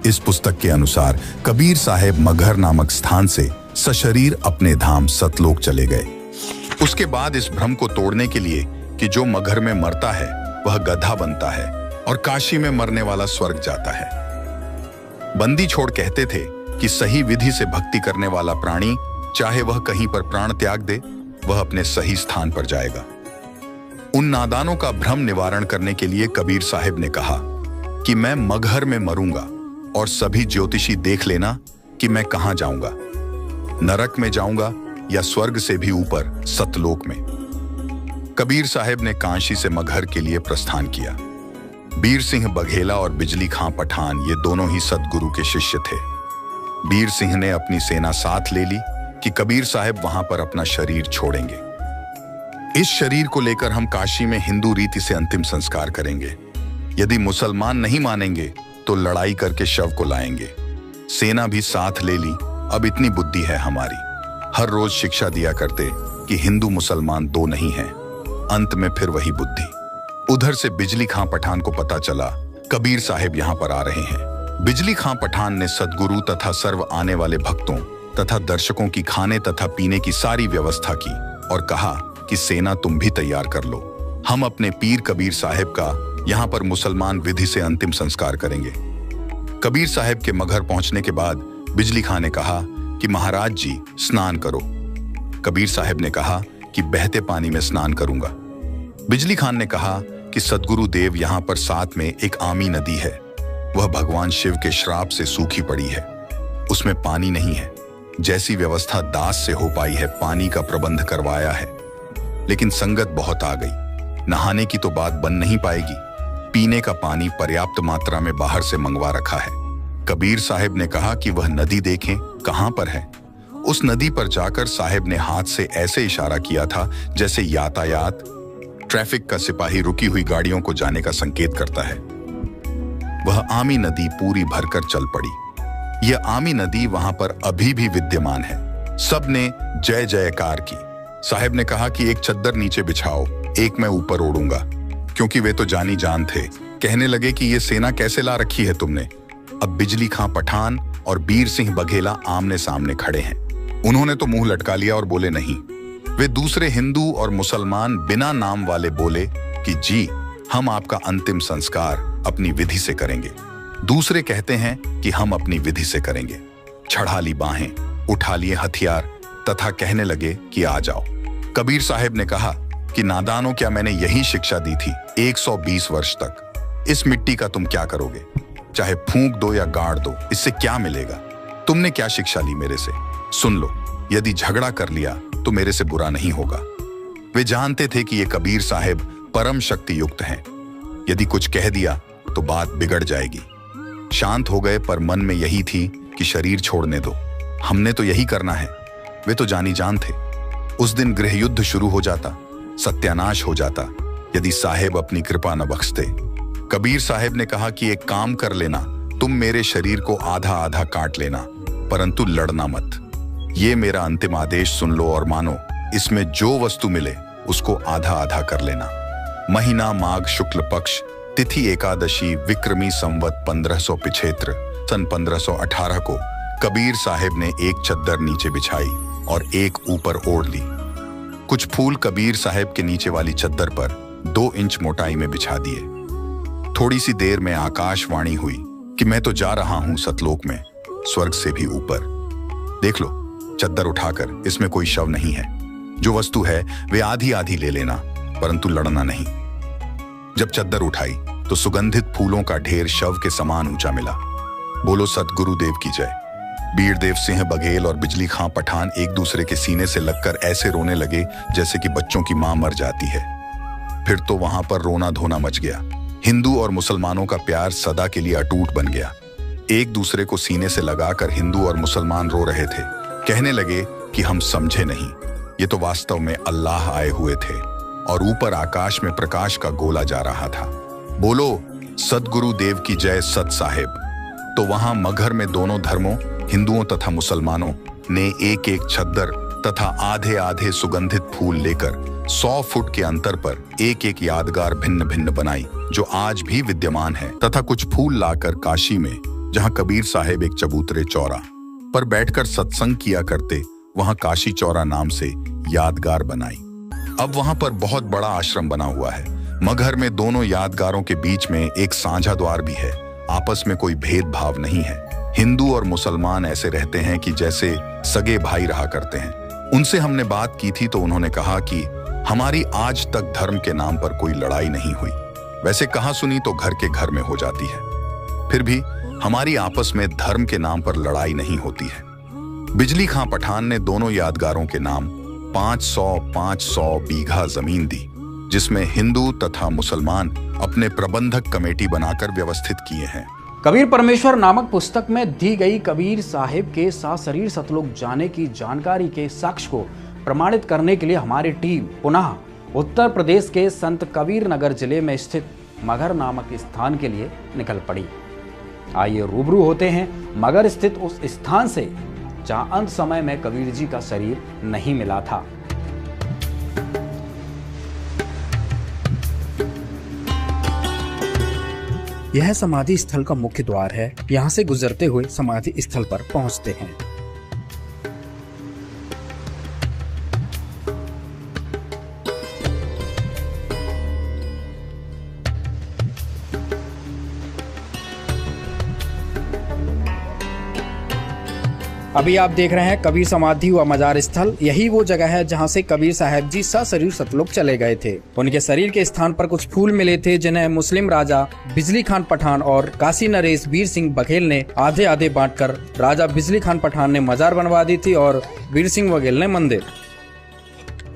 इस पुस्तक के अनुसार कबीर साहिब मगहर नामक स्थान से सशरीर अपने धाम सतलोक चले गए। उसके बाद इस भ्रम को तोड़ने के लिए कि जो मगहर में मरता है वह गधा बनता है और काशी में मरने वाला स्वर्ग जाता है। बंदी छोड़ कहते थे कि सही विधि से भक्ति करने वाला प्राणी चाहे वह कहीं पर प्राण त्याग दे, वह अपने सही स्थान पर जाएगा। उन नादानों का भ्रम निवारण करने के लिए कबीर साहिब ने कहा कि मैं मगहर में मरूंगा और सभी ज्योतिषी देख लेना कि मैं कहां जाऊंगा, नरक में जाऊंगा या स्वर्ग से भी ऊपर सतलोक में। कबीर साहिब ने काशी से मगहर के लिए प्रस्थान किया। बीर सिंह बघेला और बिजली खां पठान ये दोनों ही सतगुरु के शिष्य थे। बीर सिंह ने अपनी सेना साथ ले ली कि कबीर साहिब वहां पर अपना शरीर छोड़ेंगे। इस शरीर को लेकर हम काशी में हिंदू रीति से अंतिम संस्कार करेंगे। यदि मुसलमान नहीं मानेंगे तो लड़ाई करके शव को लाएंगे। सेना भी साथ ले ली। अब इतनी बुद्धि है हमारी। हर रोज शिक्षा दिया करते कि हिंदू मुसलमान दो नहीं हैं। अंत में फिर वही बुद्धि। उधर से बिजली खां पठान को पता चला कबीर साहिब यहाँ पर आ रहे हैं। बिजली खां पठान ने सदगुरु तथा सर्व आने वाले भक्तों तथा दर्शकों की खाने तथा पीने की सारी व्यवस्था की और कहा कि सेना तुम भी तैयार कर लो, हम अपने पीर कबीर साहिब का यहाँ पर मुसलमान विधि से अंतिम संस्कार करेंगे। कबीर साहिब के मगहर पहुंचने के बाद बिजली खां ने कहा कि महाराज जी स्नान करो। कबीर साहिब ने कहा कि बहते पानी में स्नान करूंगा। बिजली खान ने कहा कि सदगुरु देव यहाँ पर साथ में एक आमी नदी है, वह भगवान शिव के श्राप से सूखी पड़ी है, उसमें पानी नहीं है। जैसी व्यवस्था दास से हो पाई है पानी का प्रबंध करवाया है, लेकिन संगत बहुत आ गई। नहाने की तो बात बन नहीं पाएगी। पीने का पानी पर्याप्त मात्रा में बाहर से मंगवा रखा है। कबीर साहिब ने कहा कि वह नदी देखें कहां पर है। उस नदी पर जाकर साहिब ने हाथ से ऐसे इशारा किया था जैसे यातायात ट्रैफिक का सिपाही रुकी हुई गाड़ियों को जाने का संकेत करता है। वह आमी नदी पूरी भरकर चल पड़ी। यह आमी नदी वहां पर अभी भी विद्यमान है। सबने जय जयकार की। साहिब ने कहा कि एक चद्दर नीचे बिछाओ, एक मैं ऊपर ओढ़ूंगा, क्योंकि वे तो जानी जान थे। कहने लगे कि ये सेना कैसे ला रखी है तुमने। अब बिजली खां पठान और बीर सिंह बघेला आमने सामने खड़े हैं। उन्होंने तो मुंह लटका लिया और बोले नहीं। वे दूसरे हिंदू और मुसलमान बिना नाम वाले बोले कि जी हम आपका अंतिम संस्कार अपनी विधि से करेंगे। दूसरे कहते हैं कि हम अपनी विधि से करेंगे। चढ़ा ली बाहें, उठा लिए हथियार तथा कहने लगे कि आ जाओ। कबीर साहिब ने कहा कि नादानों, क्या मैंने यही शिक्षा दी थी 120 वर्ष तक। इस मिट्टी का तुम क्या करोगे? चाहे फूंक दो या गाड़ दो, इससे क्या मिलेगा? तुमने क्या शिक्षा ली मेरे से? सुन लो, यदि झगड़ा कर लिया तो मेरे से बुरा नहीं होगा। वे जानते थे कि ये कबीर साहिब परम शक्ति युक्त हैं। यदि कुछ कह दिया तो बात बिगड़ जाएगी। शांत हो गए, पर मन में यही थी कि शरीर छोड़ने दो, हमने तो यही करना है। वे तो जानी जान थे। उस दिन गृह युद्ध शुरू हो जाता, सत्यानाश हो जाता यदि साहेब अपनी कृपा न बख्शते। कबीर साहिब ने कहा कि एक काम कर लेना, तुम मेरे शरीर को आधा आधा काट लेना, परंतु लड़ना मत। ये मेरा अंतिम आदेश सुन लो और मानो। इसमें जो वस्तु मिले उसको आधा आधा कर लेना। महीना माघ शुक्ल पक्ष, तिथि एकादशी, विक्रमी संवत 1500 पिछेत्र सन 1518 को कबीर साहिब ने एक चद्दर नीचे बिछाई और एक ऊपर ओढ़ ली। कुछ फूल कबीर साहिब के नीचे वाली चद्दर पर 2 इंच मोटाई में बिछा दिए। थोड़ी सी देर में आकाशवाणी हुई कि मैं तो जा रहा हूं सतलोक में, स्वर्ग से भी ऊपर। देख लो चद्दर उठाकर, इसमें कोई शव नहीं है। जो वस्तु है वे आधी आधी ले लेना, परंतु लड़ना नहीं। जब चद्दर उठाई तो सुगंधित फूलों का ढेर शव के समान ऊंचा मिला। बोलो सतगुरु देव की जय। बीर देव सिंह बघेल और बिजली खां पठान एक दूसरे के सीने से लगकर ऐसे रोने लगे जैसे कि बच्चों की मां मर जाती है। फिर तो वहां पर रोना धोना मच गया। हिंदू और मुसलमानों का प्यार सदा के लिए अटूट बन गया। एक दूसरे को सीने से लगाकर हिंदू और मुसलमान रो रहे थे। कहने लगे कि हम समझे नहीं। ये तो वास्तव में अल्लाह आए हुए थे और ऊपर आकाश में प्रकाश का गोला जा रहा था। बोलो सदगुरु देव की जय सत साहेब। तो वहां मगहर में दोनों धर्मों, हिंदुओं तथा मुसलमानों ने एक एक छद्दर तथा आधे आधे सुगंधित फूल लेकर 100 फुट के अंतर पर एक एक यादगार भिन्न भिन्न बनाई, जो आज भी विद्यमान है, तथा कुछ फूल लाकर काशी में, जहां कबीर साहेब एक चबूतरे चौरा पर बैठकर सत्संग किया करते, वहां काशी चौरा नाम से यादगार बनाई। अब वहां पर बहुत बड़ा आश्रम बना हुआ है। मगहर में दोनों यादगारों के बीच में एक साझा द्वार भी है। आपस में कोई भेदभाव नहीं है। हिंदू और मुसलमान ऐसे रहते हैं कि जैसे सगे भाई रहा करते हैं। उनसे हमने बात की थी तो उन्होंने कहा कि हमारी आज तक धर्म के नाम पर कोई लड़ाई नहीं हुई। वैसे कहा सुनी तो घर के घर में हो जाती है, फिर भी हमारी आपस में धर्म के नाम पर लड़ाई नहीं होती है। बिजली खां पठान ने दोनों यादगारों के नाम 500 बीघा जमीन दी, जिसमें हिंदू तथा मुसलमान अपने प्रबंधक कमेटी बनाकर व्यवस्थित किए हैं। कबीर परमेश्वर नामक पुस्तक में दी गई कबीर साहिब के सशरीर सतलोक जाने की जानकारी के साक्ष्य को प्रमाणित करने के लिए हमारी टीम पुनः उत्तर प्रदेश के संत कबीर नगर जिले में स्थित मगहर नामक स्थान के लिए निकल पड़ी। आइए रूबरू होते हैं मगहर स्थित उस स्थान से जहां अंत समय में कबीर जी का शरीर नहीं मिला था। यह समाधि स्थल का मुख्य द्वार है। यहाँ से गुजरते हुए समाधि स्थल पर पहुँचते हैं। अभी आप देख रहे हैं कबीर समाधि व मजार स्थल। यही वो जगह है जहां से कबीर साहब जी सशरीर सतलोक चले गए थे। उनके शरीर के स्थान पर कुछ फूल मिले थे, जिन्हें मुस्लिम राजा बिजली खान पठान और काशी नरेश वीर सिंह बघेल ने आधे आधे बांटकर राजा बिजली खान पठान ने मजार बनवा दी थी और वीर सिंह बघेल ने मंदिर।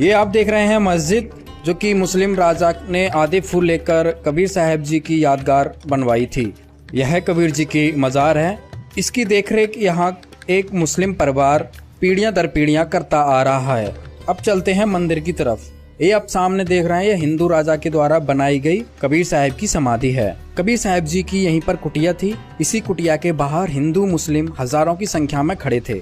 ये आप देख रहे हैं मस्जिद, जो कि मुस्लिम राजा ने आधे फूल लेकर कबीर साहब जी की यादगार बनवाई थी। यह कबीर जी की मजार है। इसकी देखरेख यहाँ एक मुस्लिम परिवार पीढ़ियां दर पीढ़ियां करता आ रहा है। अब चलते हैं मंदिर की तरफ। ये आप सामने देख रहे हैं, ये हिंदू राजा के द्वारा बनाई गई कबीर साहब की समाधि है। कबीर साहब जी की यहीं पर कुटिया थी। इसी कुटिया के बाहर हिंदू मुस्लिम हजारों की संख्या में खड़े थे।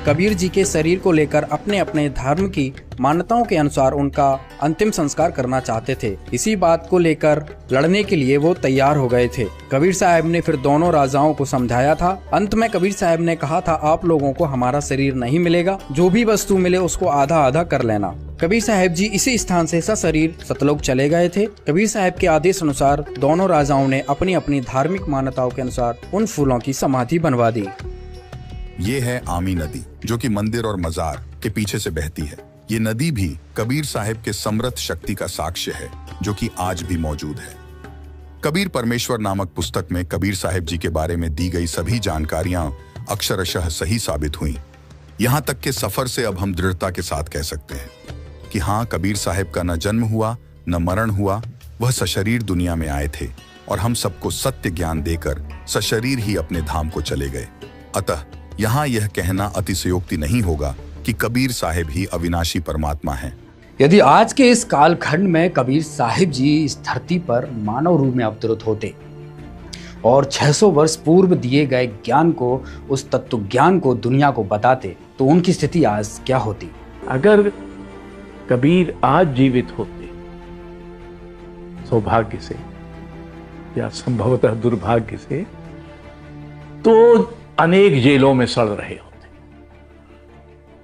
कबीर जी के शरीर को लेकर अपने अपने धर्म की मान्यताओं के अनुसार उनका अंतिम संस्कार करना चाहते थे। इसी बात को लेकर लड़ने के लिए वो तैयार हो गए थे। कबीर साहब ने फिर दोनों राजाओं को समझाया था। अंत में कबीर साहब ने कहा था, आप लोगों को हमारा शरीर नहीं मिलेगा, जो भी वस्तु मिले उसको आधा आधा कर लेना। कबीर साहब जी इसी स्थान से सशरीर सतलोक चले गए थे। कबीर साहब के आदेश अनुसार दोनों राजाओं ने अपनी अपनी धार्मिक मान्यताओं के अनुसार उन फूलों की समाधि बनवा दी। ये है आमी नदी, जो कि मंदिर और मजार के पीछे से बहती है। ये नदी भी कबीर साहिब के समृद्ध शक्ति का साक्ष्य है, जो कि आज भी मौजूद है। कबीर परमेश्वर नामक पुस्तक में कबीर साहिब जी के बारे में दी गई सभी जानकारियां अक्षरशः सही साबित हुई। यहाँ तक के सफर से अब हम दृढ़ता के साथ कह सकते हैं कि हाँ, कबीर साहिब का न जन्म हुआ न मरण हुआ। वह सशरीर दुनिया में आए थे और हम सबको सत्य ज्ञान देकर सशरीर ही अपने धाम को चले गए। अतः यहाँ यह कहना अतिशयोक्ति नहीं होगा कि कबीर साहिब ही अविनाशी परमात्मा हैं। यदि आज के इस कालखंड में कबीर साहिब जी इस धरती पर मानव रूप में अवतरित होते और 600 वर्ष पूर्व दिए गए ज्ञान को, उस तत्व ज्ञान को दुनिया को बताते, तो उनकी स्थिति आज क्या होती? अगर कबीर आज जीवित होते, सौभाग्य से या संभवतः दुर्भाग्य से, तो अनेक जेलों में सड़ रहे होते।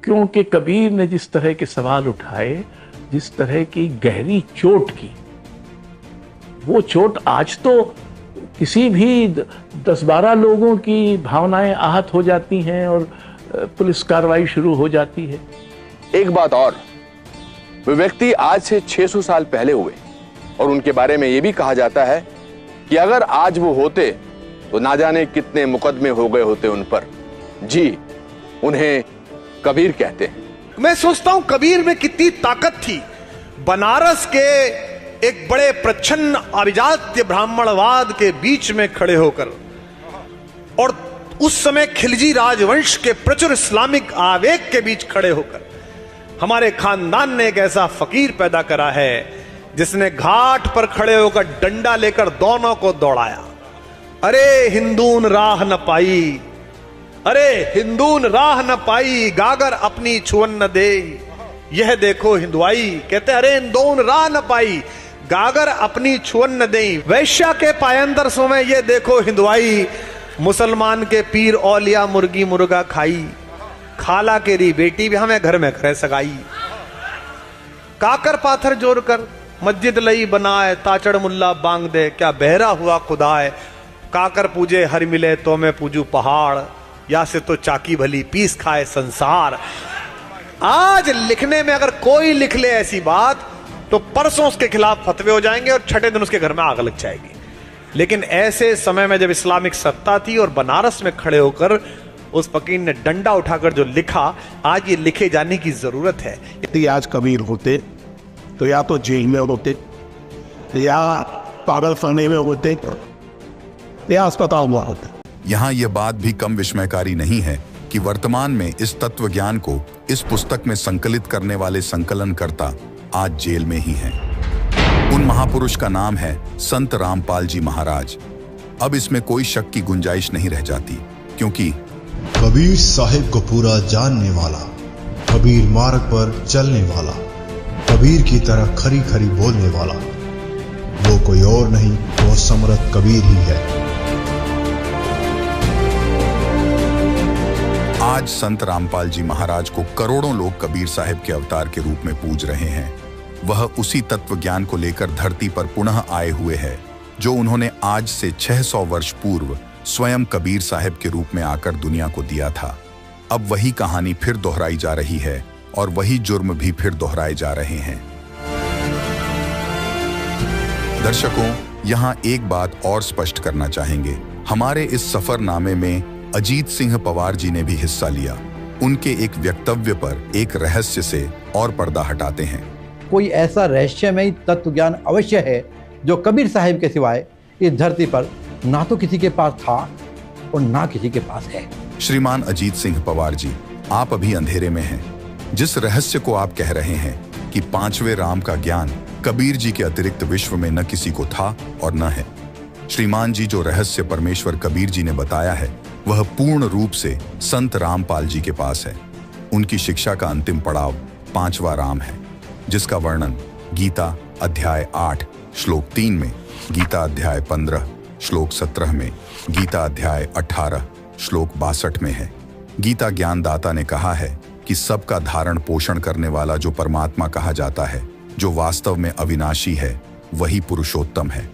क्योंकि कबीर ने जिस तरह के सवाल उठाए, जिस तरह की गहरी चोट की, वो चोट आज तो किसी भी 10-12 लोगों की भावनाएं आहत हो जाती हैं और पुलिस कार्रवाई शुरू हो जाती है। एक बात और, वे व्यक्ति आज से 600 साल पहले हुए और उनके बारे में यह भी कहा जाता है कि अगर आज वो होते तो ना जाने कितने मुकदमे हो गए होते उन पर। जी, उन्हें कबीर कहते हैं। मैं सोचता हूं कबीर में कितनी ताकत थी। बनारस के एक बड़े प्रच्छन्न अभिजात्य ब्राह्मणवाद के बीच में खड़े होकर और उस समय खिलजी राजवंश के प्रचुर इस्लामिक आवेग के बीच खड़े होकर हमारे खानदान ने एक ऐसा फकीर पैदा करा है जिसने घाट पर खड़े होकर डंडा लेकर दोनों को दौड़ाया। अरे हिंदून राह न पाई, अरे हिंदून राह न पाई, गागर अपनी छुअन न दे, यह देखो हिंदुआई। कहते अरे हिंदून राह न पाई, गागर अपनी छुअन न दे, वैश्या के पायंदर सो में ये देखो हिंदुआई, मुसलमान के पीर औलिया मुर्गी मुर्गा खाई, खाला केरी बेटी भी हमें घर में करे सगाई। काकर पाथर जोड़ कर मस्जिद लई बनाए, ताचड़ मुल्ला बांग दे, क्या बहरा हुआ खुदाए, काकर पूजे हर मिले तो मैं पूजू पहाड़, या से तो चाकी भली पीस खाए संसार। आज लिखने में अगर कोई लिख ले ऐसी बात तो परसों उसके खिलाफ फतवे हो जाएंगे और छठे दिन उसके घर में आग लग जाएगी। लेकिन ऐसे समय में जब इस्लामिक सत्ता थी और बनारस में खड़े होकर उस फकीर ने डंडा उठाकर जो लिखा, आज ये लिखे जाने की जरूरत है। यदि आज कबीर होते तो या तो जेल में होते, या पागलखाने में होते, या अस्पताल में होते। यहाँ यह बात भी कम विस्मयकारी नहीं है कि वर्तमान में इस तत्व ज्ञान को इस पुस्तक में संकलित करने वाले संकलनकर्ता आज जेल में ही हैं। उन महापुरुष का नाम है संत रामपाल जी महाराज। अब इसमें कोई शक की गुंजाइश नहीं रह जाती, क्योंकि कबीर साहिब को पूरा जानने वाला, कबीर मार्ग पर चलने वाला, कबीर की तरह खरी खरी बोलने वाला, वो कोई और नहीं, वो समर्थ कबीर ही है। आज संत रामपाल जी महाराज को करोड़ों लोग कबीर साहिब के अवतार के रूप में पूज रहे हैं। वह उसी तत्व ज्ञान को लेकर धरती पर पुनः आए हुए हैं जो उन्होंने आज से 600 वर्ष पूर्व स्वयं कबीर साहिब के रूप में आकर दुनिया को दिया था। अब वही कहानी फिर दोहराई जा रही है और वही जुर्म भी फिर दोहराए जा रहे हैं। दर्शकों, यहाँ एक बात और स्पष्ट करना चाहेंगे। हमारे इस सफरनामे में अजीत सिंह पवार जी ने भी हिस्सा लिया। उनके एक वक्तव्य पर एक रहस्य से और पर्दा हटाते हैं। कोई ऐसा रहस्यमयी तत्व ज्ञान अवश्य है जो कबीर साहिब के सिवाय इस धरती पर ना तो किसी के पास था और ना किसी के पास है। श्रीमान अजीत सिंह पवार जी, आप अभी अंधेरे में हैं। जिस रहस्य को आप कह रहे हैं कि 5वें राम का ज्ञान कबीर जी के अतिरिक्त विश्व में न किसी को था और न है, श्रीमान जी जो रहस्य परमेश्वर कबीर जी ने बताया है वह पूर्ण रूप से संत रामपाल जी के पास है। उनकी शिक्षा का अंतिम पड़ाव 5वां राम है, जिसका वर्णन गीता अध्याय 8 श्लोक 3 में, गीता अध्याय 15 श्लोक 17 में, गीता अध्याय 18 श्लोक 62 में है। गीता ज्ञानदाता ने कहा है कि सबका धारण पोषण करने वाला जो परमात्मा कहा जाता है, जो वास्तव में अविनाशी है, वही पुरुषोत्तम है।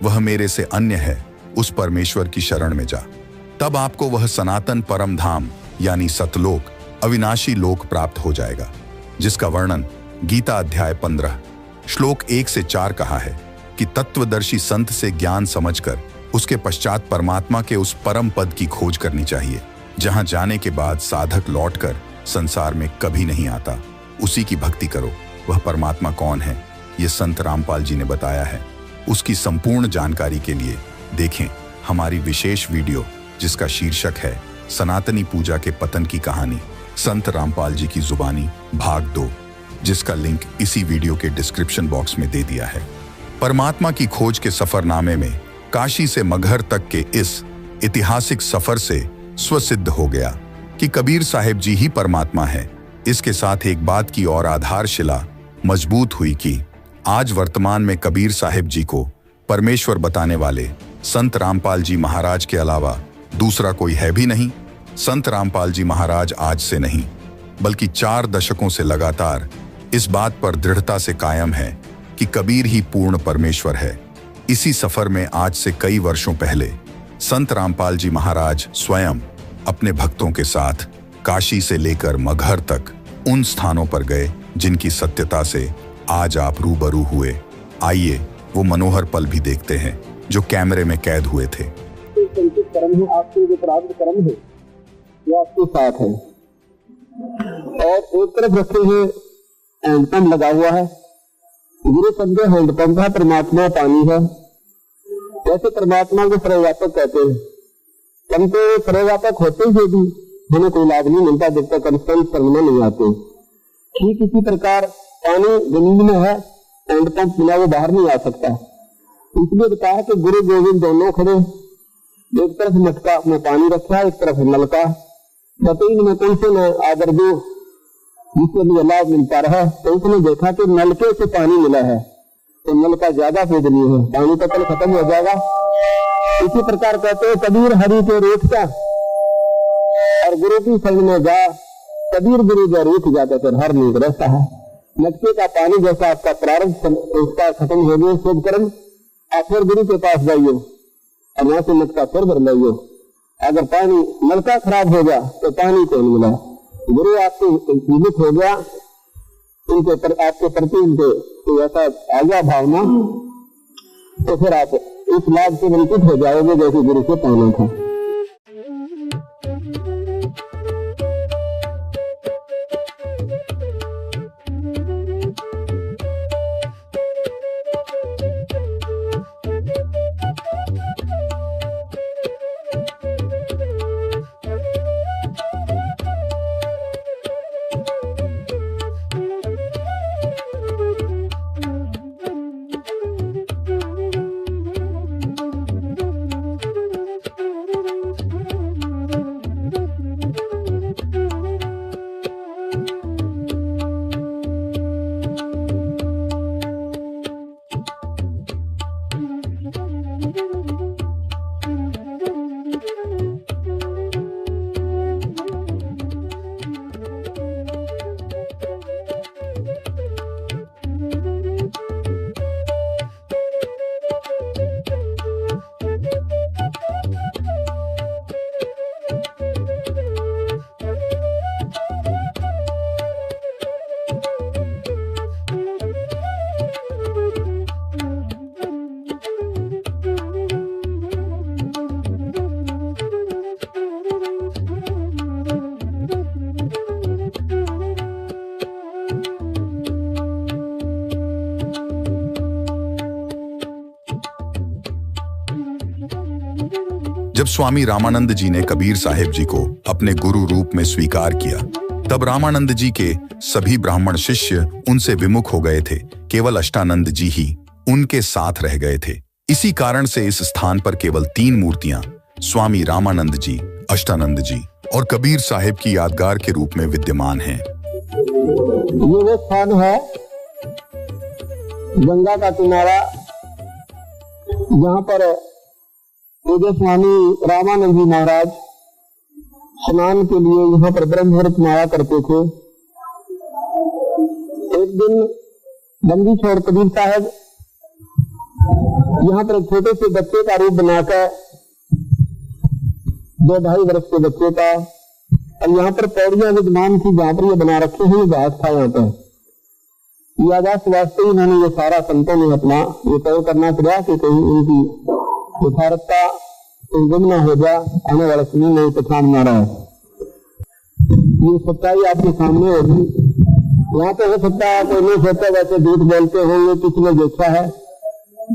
वह मेरे से अन्य है, उस परमेश्वर की शरण में जा, तब आपको वह सनातन परम धाम यानी सतलोक, अविनाशी लोक प्राप्त हो जाएगा, जिसका वर्णन गीता अध्याय 15 श्लोक 1 से 4 कहा है कि तत्वदर्शी संत से ज्ञान समझकर उसके पश्चात परमात्मा के उस परम पद की खोज करनी चाहिए, जहां जाने के बाद साधक लौटकर संसार में कभी नहीं आता। उसी की भक्ति करो। वह परमात्मा कौन है, ये संत रामपाल जी ने बताया है। उसकी संपूर्ण जानकारी के लिए देखें हमारी विशेष वीडियो, जिसका शीर्षक है सनातनी पूजा के पतन की कहानी, संत रामपाल जी की जुबानी भाग 2, जिसका लिंक इसी वीडियो के डिस्क्रिप्शन बॉक्स में दे दिया है। परमात्मा की खोज के सफरनामे में काशी से मगहर तक के इस ऐतिहासिक सफर से स्वसिद्ध हो गया कि कबीर साहिब जी ही परमात्मा है। इसके साथ एक बात की और आधारशिला मजबूत हुई कि आज वर्तमान में कबीर साहिब जी को परमेश्वर बताने वाले संत रामपाल जी महाराज के अलावा दूसरा कोई है भी नहीं। संत रामपाल जी महाराज आज से नहीं बल्कि 4 दशकों से लगातार इस बात पर दृढ़ता से कायम है कि कबीर ही पूर्ण परमेश्वर है। इसी सफर में आज से कई वर्षों पहले संत रामपाल जी महाराज स्वयं अपने भक्तों के साथ काशी से लेकर मगहर तक उन स्थानों पर गए जिनकी सत्यता से आज आप रूबरू हुए। आइए वो मनोहर पल भी देखते हैं जो कैमरे में कैद हुए थे। कर्म है, आपके जो प्रारब्ध कर्म है वो आपके साथ है, और एक तरफ रखे हुए हैंडपंप लगा हुआ है, गुरु समझो हैंडपंप है, परमात्मा पानी है। जैसे परमात्मा को सर्वव्यापक कहते हैं, परंतु सर्वव्यापक होते हुए भी हमें कोई लाभ नहीं मिलता जब तक हम संत शरण में नहीं आते। ठीक इसी प्रकार पानी जमीन में है, हैंडपंप बिना वो बाहर नहीं आ सकता। इसलिए बताया कि गुरु गोविंद दोनों खड़े, एक तरफ मटका में पानी रखा, एक तरफ नलका। बताइए मैं कौन से न आदर दो जिससे मुझे लाभ मिलता रहा। तो उसने देखा कि नलके से पानी मिला है तो नलका ज्यादा पूजनीय है, पानी का कल खत्म हो जाएगा। इसी प्रकार कहते हैं कबीर हरि के रेत का और गुरु की शरण में जा, कबीर गुरु जो रेत जाता फिर हर नीक रहता है। मटके का पानी जैसा आपका प्रारंभ संस्कार खत्म हो गए शुभ कर्म, आप फिर गुरु के पास जाइए और वहां से मटका फिर भर लाइए। अगर पानी नलका खराब हो गया तो पानी कौन मिला? गुरु आपसे जीवित हो गया, उनके आपके प्रति उनके तो ऐसा आ गया भावना, तो फिर आप इस लाभ से वंचित हो जाओगे जैसे गुरु से पाना था। जब स्वामी रामानंद जी ने कबीर साहिब जी को अपने गुरु रूप में स्वीकार किया, तब रामानंद जी के सभी ब्राह्मण शिष्य उनसे विमुख हो गए थे। केवल अष्टानंद जी ही उनके साथ रह गए थे। इसी कारण से इस स्थान पर केवल 3 मूर्तियां स्वामी रामानंद जी, अष्टानंद जी और कबीर साहिब की यादगार के रूप में विद्यमान हैं। ये वो स्थान है गंगा का किनारा जहाँ पर पूज्य स्वामी रामानंद जी महाराज स्नान के लिए यहाँ पर ब्रह्ममुहूर्त में आया करते थे। एक दिन बंदी छोड़ कबीर साहब यहाँ पर एक छोटे से बच्चे का रूप बनाकर 2-2.5 वर्ष के बच्चे का, और यहाँ पर पौड़ियां विद्यमान थी जहाँ पर ये बना रखे हैं, घास था यहाँ पर। यादाश्त वास्ते इन्होंने ये सारा संतों ने अपना ये तय करना पड़ा कि कहीं इनकी यथार्थता गुम न हो जाए, आने वाले समय में पहचान न रहा है। ये सच्चाई आपके सामने होगी। यहाँ पे हो सकता है कोई नहीं सोचता वैसे झूठ बोलते होंगे, किसी ने देखा है।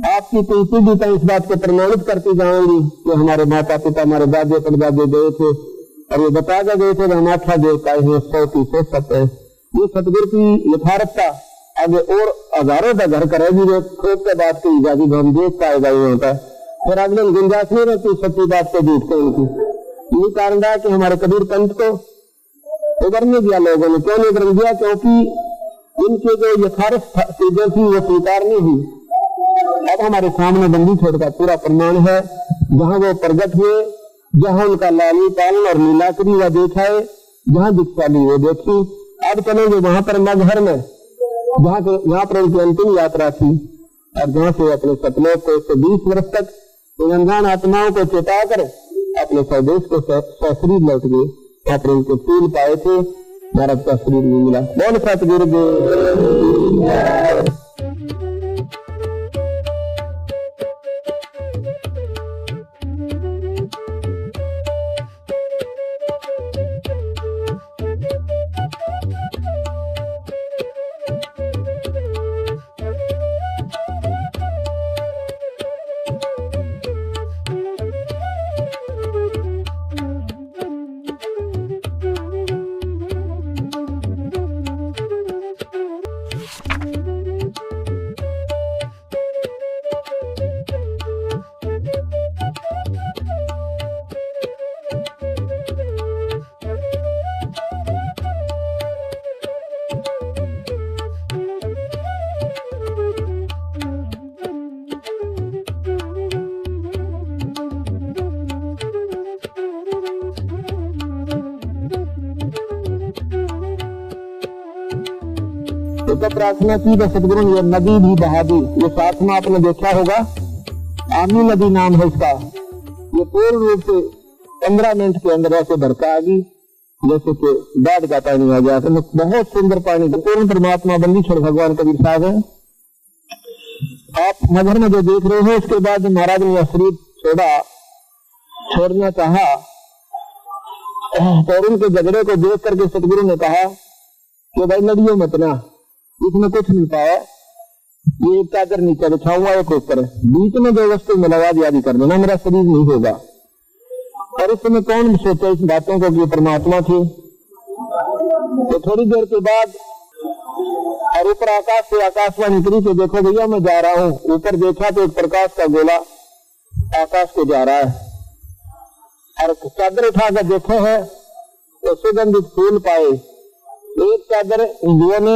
आपकी तुलसी भी तो इस बात को प्रमाणित करती जाएंगी कि हमारे माता पिता, हमारे दादे परदादे गए थे और ये बता के गए थे हम अच्छा देव का 100 सत्य। ये सतगुरु की यथार्थता आगे और हजारों का घर करेगी। जो खोज के बात की इजाजत हम देख पाएगा यहाँ पर, फिर अगले गुंजाइश नहीं रहती सच्ची बात को झूठ को उनकी। यही कारण है कि हमारे कबीर पंथ को उगरने दिया लोगों ने। क्यों नहीं उगरने दिया? क्योंकि इनके जो यथार्थ चीजें थी वो स्वीकार नहीं हुई। अब हमारे सामने बंदी छोड़ का पूरा प्रमाण है, जहाँ वो प्रगट हुए, जहाँ उनका लाली पालन और नीलाकरी व देखा है, जहाँ दीक्षाली वो देखी। अब चलेंगे वहां पर मगहर में, जहाँ पर उनकी अंतिम यात्रा थी, और जहाँ से अपने सतलोक को 120 वर्ष तक अनजान आत्माओं को चेता कर अपने स्वदेश को सशरीर लौट गए। वहां पर उनके फूल पाए थे, भारत का शरीर भी मिला। बोल सतगुरु देव। तो प्रार्थना की तो सदगुरु ने नदी भी बहा दी। ये साथ में आपने देखा होगा, आमी नदी नाम है इसका। ये पूर्ण रूप से 15 मिनट के अंदर ऐसे बरका आ गई जैसे कि बाढ़ का पानी आ गया। तो बहुत सुंदर पानी, पूर्ण परमात्मा बंदीश्वर भगवान कबीर साहब है। आप मजहर में जो देख रहे हो, उसके बाद महाराज ने शरीर छोड़ना चाहा और उनके झगड़े को देख करके सतगुरु ने कहा कि भाई लड़ियो मत ना, इसमें कुछ नहीं पाया, ये एक चादर नीचे बिछाऊंगा एक ऊपर, बीच में जो वस्तु में लगा दिया कर देना, मेरा शरीर नहीं होगा। और इस समय कौन सोचा इस बातों को कि परमात्मा थी। तो थोड़ी देर के बाद और ऊपर आकाश से आकाशवाणी करी कि देखो भैया मैं जा रहा हूँ। ऊपर देखा तो एक प्रकाश का गोला आकाश को जा रहा है और चादर उठाकर देखो है तो सुगंधित फूल पाए। एक चादर हिंदुओं ने,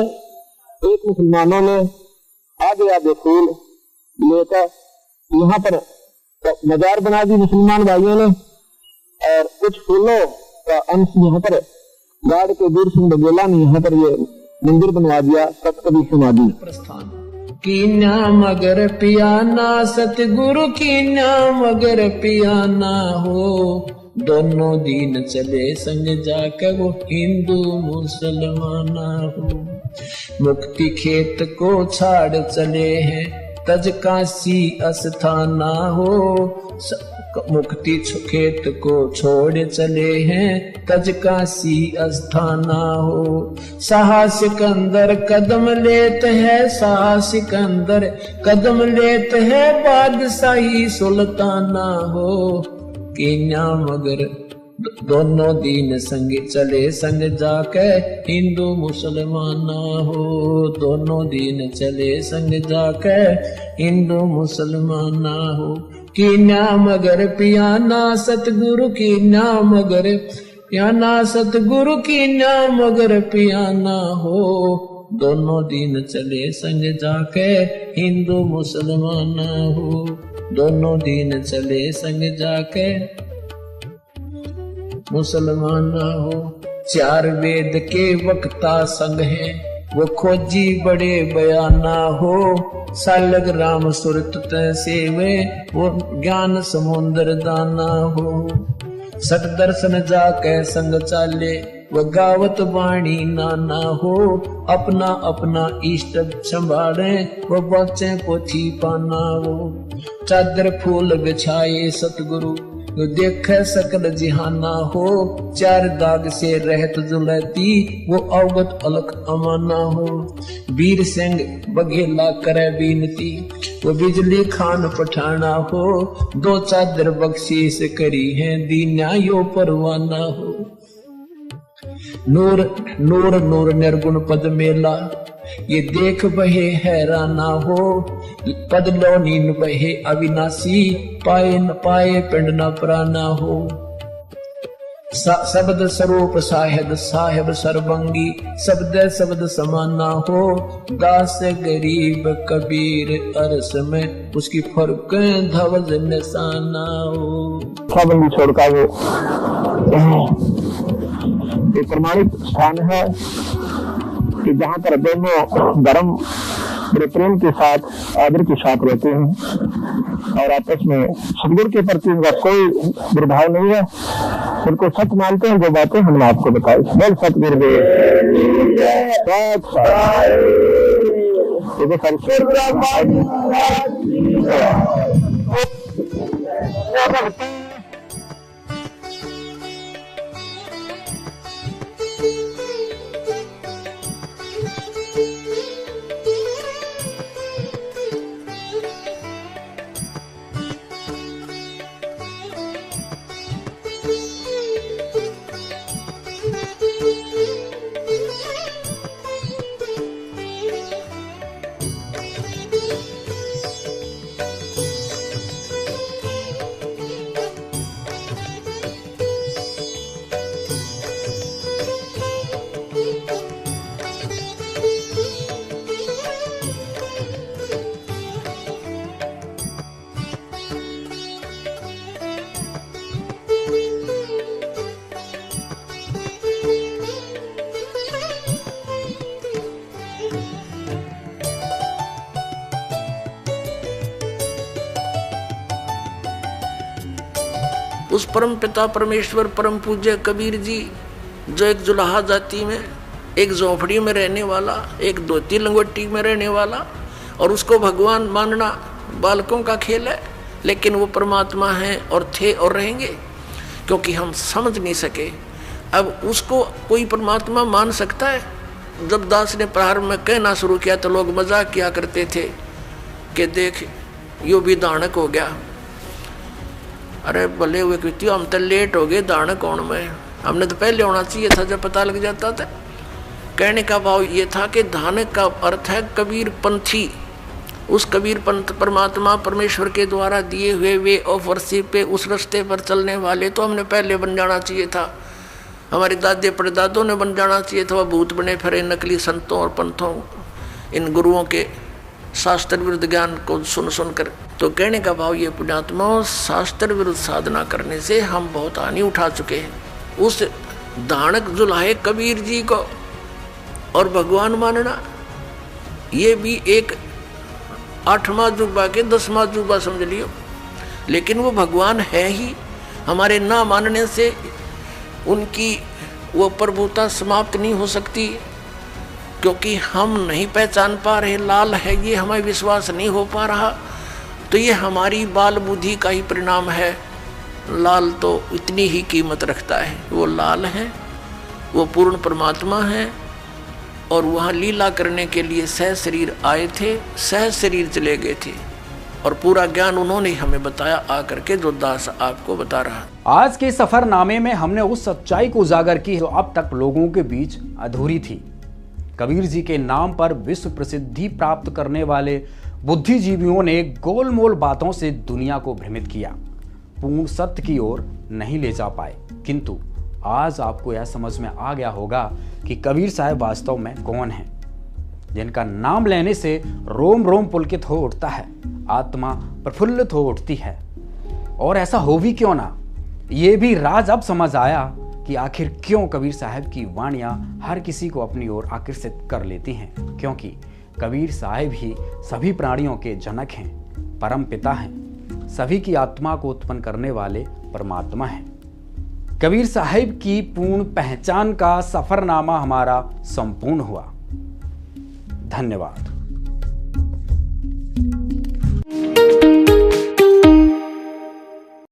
एक मुसलमानों ने आगे आगे फूल लेकर यहाँ पर मजार बना दी मुसलमान भाइयों ने, और कुछ फूलों का अंश यहाँ पर गाड़ के दूर सिंह बघेला ने यहाँ पर ये मंदिर बनवा दिया, सतकबीर समाधि। की नाम अगर पियाना सतगुरु की नाम अगर पियाना हो, दोनों दीन चले संग जाकर वो हिंदू मुसलमाना हो। मुक्ति खेत को छाड़ चले हैं तज काशी अस्थाना हो, मुक्ति खेत को छोड़ चले हैं तज काशी अस्थाना हो। साहसिक अंदर कदम लेते हैं, साहसिक अंदर कदम लेते हैं बादशाही सुल्ताना हो। कि नाम अगर दोनों दीन संग चले संग जाके हिंदू मुसलमाना हो, दोनों दीन चले संग जाके हिंदू मुसलमाना हो। की नाम अगर पियाना सतगुरु की नाम अगर पियाना सतगुरु की नाम अगर पियाना हो, दोनों दीन चले संग जाके हिंदू मुसलमाना हो, दोनों दीन चले संग जाके मुसलमाना हो। चार वेद के वक्ता संग हैं वो खोजी बड़े बयाना हो, सालग राम सुरत सेवे वो ज्ञान समुद्र दाना हो। सट दर्शन जाके संग चाले वो गावत वाणी नाना हो, अपना अपना इष्ट संभाले वो बचे पोथी पाना हो। चादर फूल बिछाए सतगुरु जो देख सकल जिहाना हो, चार दाग से रहत जुलती वो अवगत अलख अमाना हो। वीर सिंह बघेला करे बीनती वो बिजली खान पठाना हो, दो चादर बख्शीश करी है दीना यो परवाना हो। नूर नूर नूर निर्गुण पद मेला ये देख बहे हैराना हो, पद लो नीन बहे अविनाशी पाए न पाए पिंड न प्राना हो। शब्द स्वरूप साहेब साहेब सर्वंगी शब्द शब्द समाना हो, दास गरीब कबीर अरस में उसकी फर्क धवज निशाना हो। बंदी छोड़का वो एक प्रमाणिक स्थान है कि जहाँ पर दोनों धर्म बड़े प्रेम के साथ आदर के साथ रहते हैं और आपस में सदगुरु के प्रति उनका कोई दुर्भाव नहीं है, उनको सच मानते हैं। जो बातें हमने आपको बताई बोल सतगुरुदेव उस परम पिता परमेश्वर परम पूज्य कबीर जी, जो एक जुलाहा जाति में, एक झोंपड़ी में रहने वाला, एक धोती लंगोटी में रहने वाला, और उसको भगवान मानना बालकों का खेल है, लेकिन वो परमात्मा हैं और थे और रहेंगे, क्योंकि हम समझ नहीं सके। अब उसको कोई परमात्मा मान सकता है? जब दास ने प्रारंभ में कहना शुरू किया तो लोग मजाक किया करते थे कि देख यो भी दानक हो गया। अरे भले हुए कृति, हम तो लेट हो गए दानक होने में, हमने तो पहले होना चाहिए था जब पता लग जाता था। कहने का भाव ये था कि दानक का अर्थ है कबीर पंथी। उस कबीर पंथ परमात्मा परमेश्वर के द्वारा दिए हुए वे ऑफ वर्शिप पे, उस रास्ते पर चलने वाले तो हमने पहले बन जाना चाहिए था। हमारे दादे परदादों ने बन जाना चाहिए था। वह भूत बने फिरे नकली संतों और पंथों, इन गुरुओं के शास्त्र विरुद्ध ज्ञान को सुन सुनकर। तो कहने का भाव ये पुण्यात्मा, शास्त्र विरुद्ध साधना करने से हम बहुत हानि उठा चुके हैं। उस दानक जुलाहे कबीर जी को और भगवान मानना, ये भी एक 8वां जुबा के 10वां जुबा समझ लियो, लेकिन वो भगवान है ही। हमारे ना मानने से उनकी वो प्रभुता समाप्त नहीं हो सकती, क्योंकि हम नहीं पहचान पा रहे लाल है, ये हमें विश्वास नहीं हो पा रहा। तो ये हमारी बाल बुद्धि का ही परिणाम है। लाल तो इतनी ही कीमत रखता है, वो लाल है, वो पूर्ण परमात्मा है, और वहाँ लीला करने के लिए सह शरीर आए थे, सह शरीर चले गए थे, और पूरा ज्ञान उन्होंने हमें बताया आकर के, जो दास आपको बता रहा। आज के सफरनामे में हमने उस सच्चाई को उजागर की जो अब तक लोगों के बीच अधूरी थी। कबीर जी के नाम पर विश्व प्रसिद्धि प्राप्त करने वाले बुद्धिजीवियों ने गोलमोल बातों से दुनिया को भ्रमित किया, पूर्ण सत्य की ओर नहीं ले जा पाए। किंतु आज आपको यह समझ में आ गया होगा कि कबीर साहब वास्तव में कौन हैं, जिनका नाम लेने से रोम रोम पुलकित हो उठता है, आत्मा प्रफुल्लित हो उठती है। और ऐसा हो भी क्यों ना, ये भी राज अब समझ आया कि आखिर क्यों कबीर साहब की वाणियां हर किसी को अपनी ओर आकर्षित कर लेती हैं। क्योंकि कबीर साहब ही सभी प्राणियों के जनक हैं, परम पिता हैं, सभी की आत्मा को उत्पन्न करने वाले परमात्मा हैं। कबीर साहब की पूर्ण पहचान का सफरनामा हमारा संपूर्ण हुआ। धन्यवाद।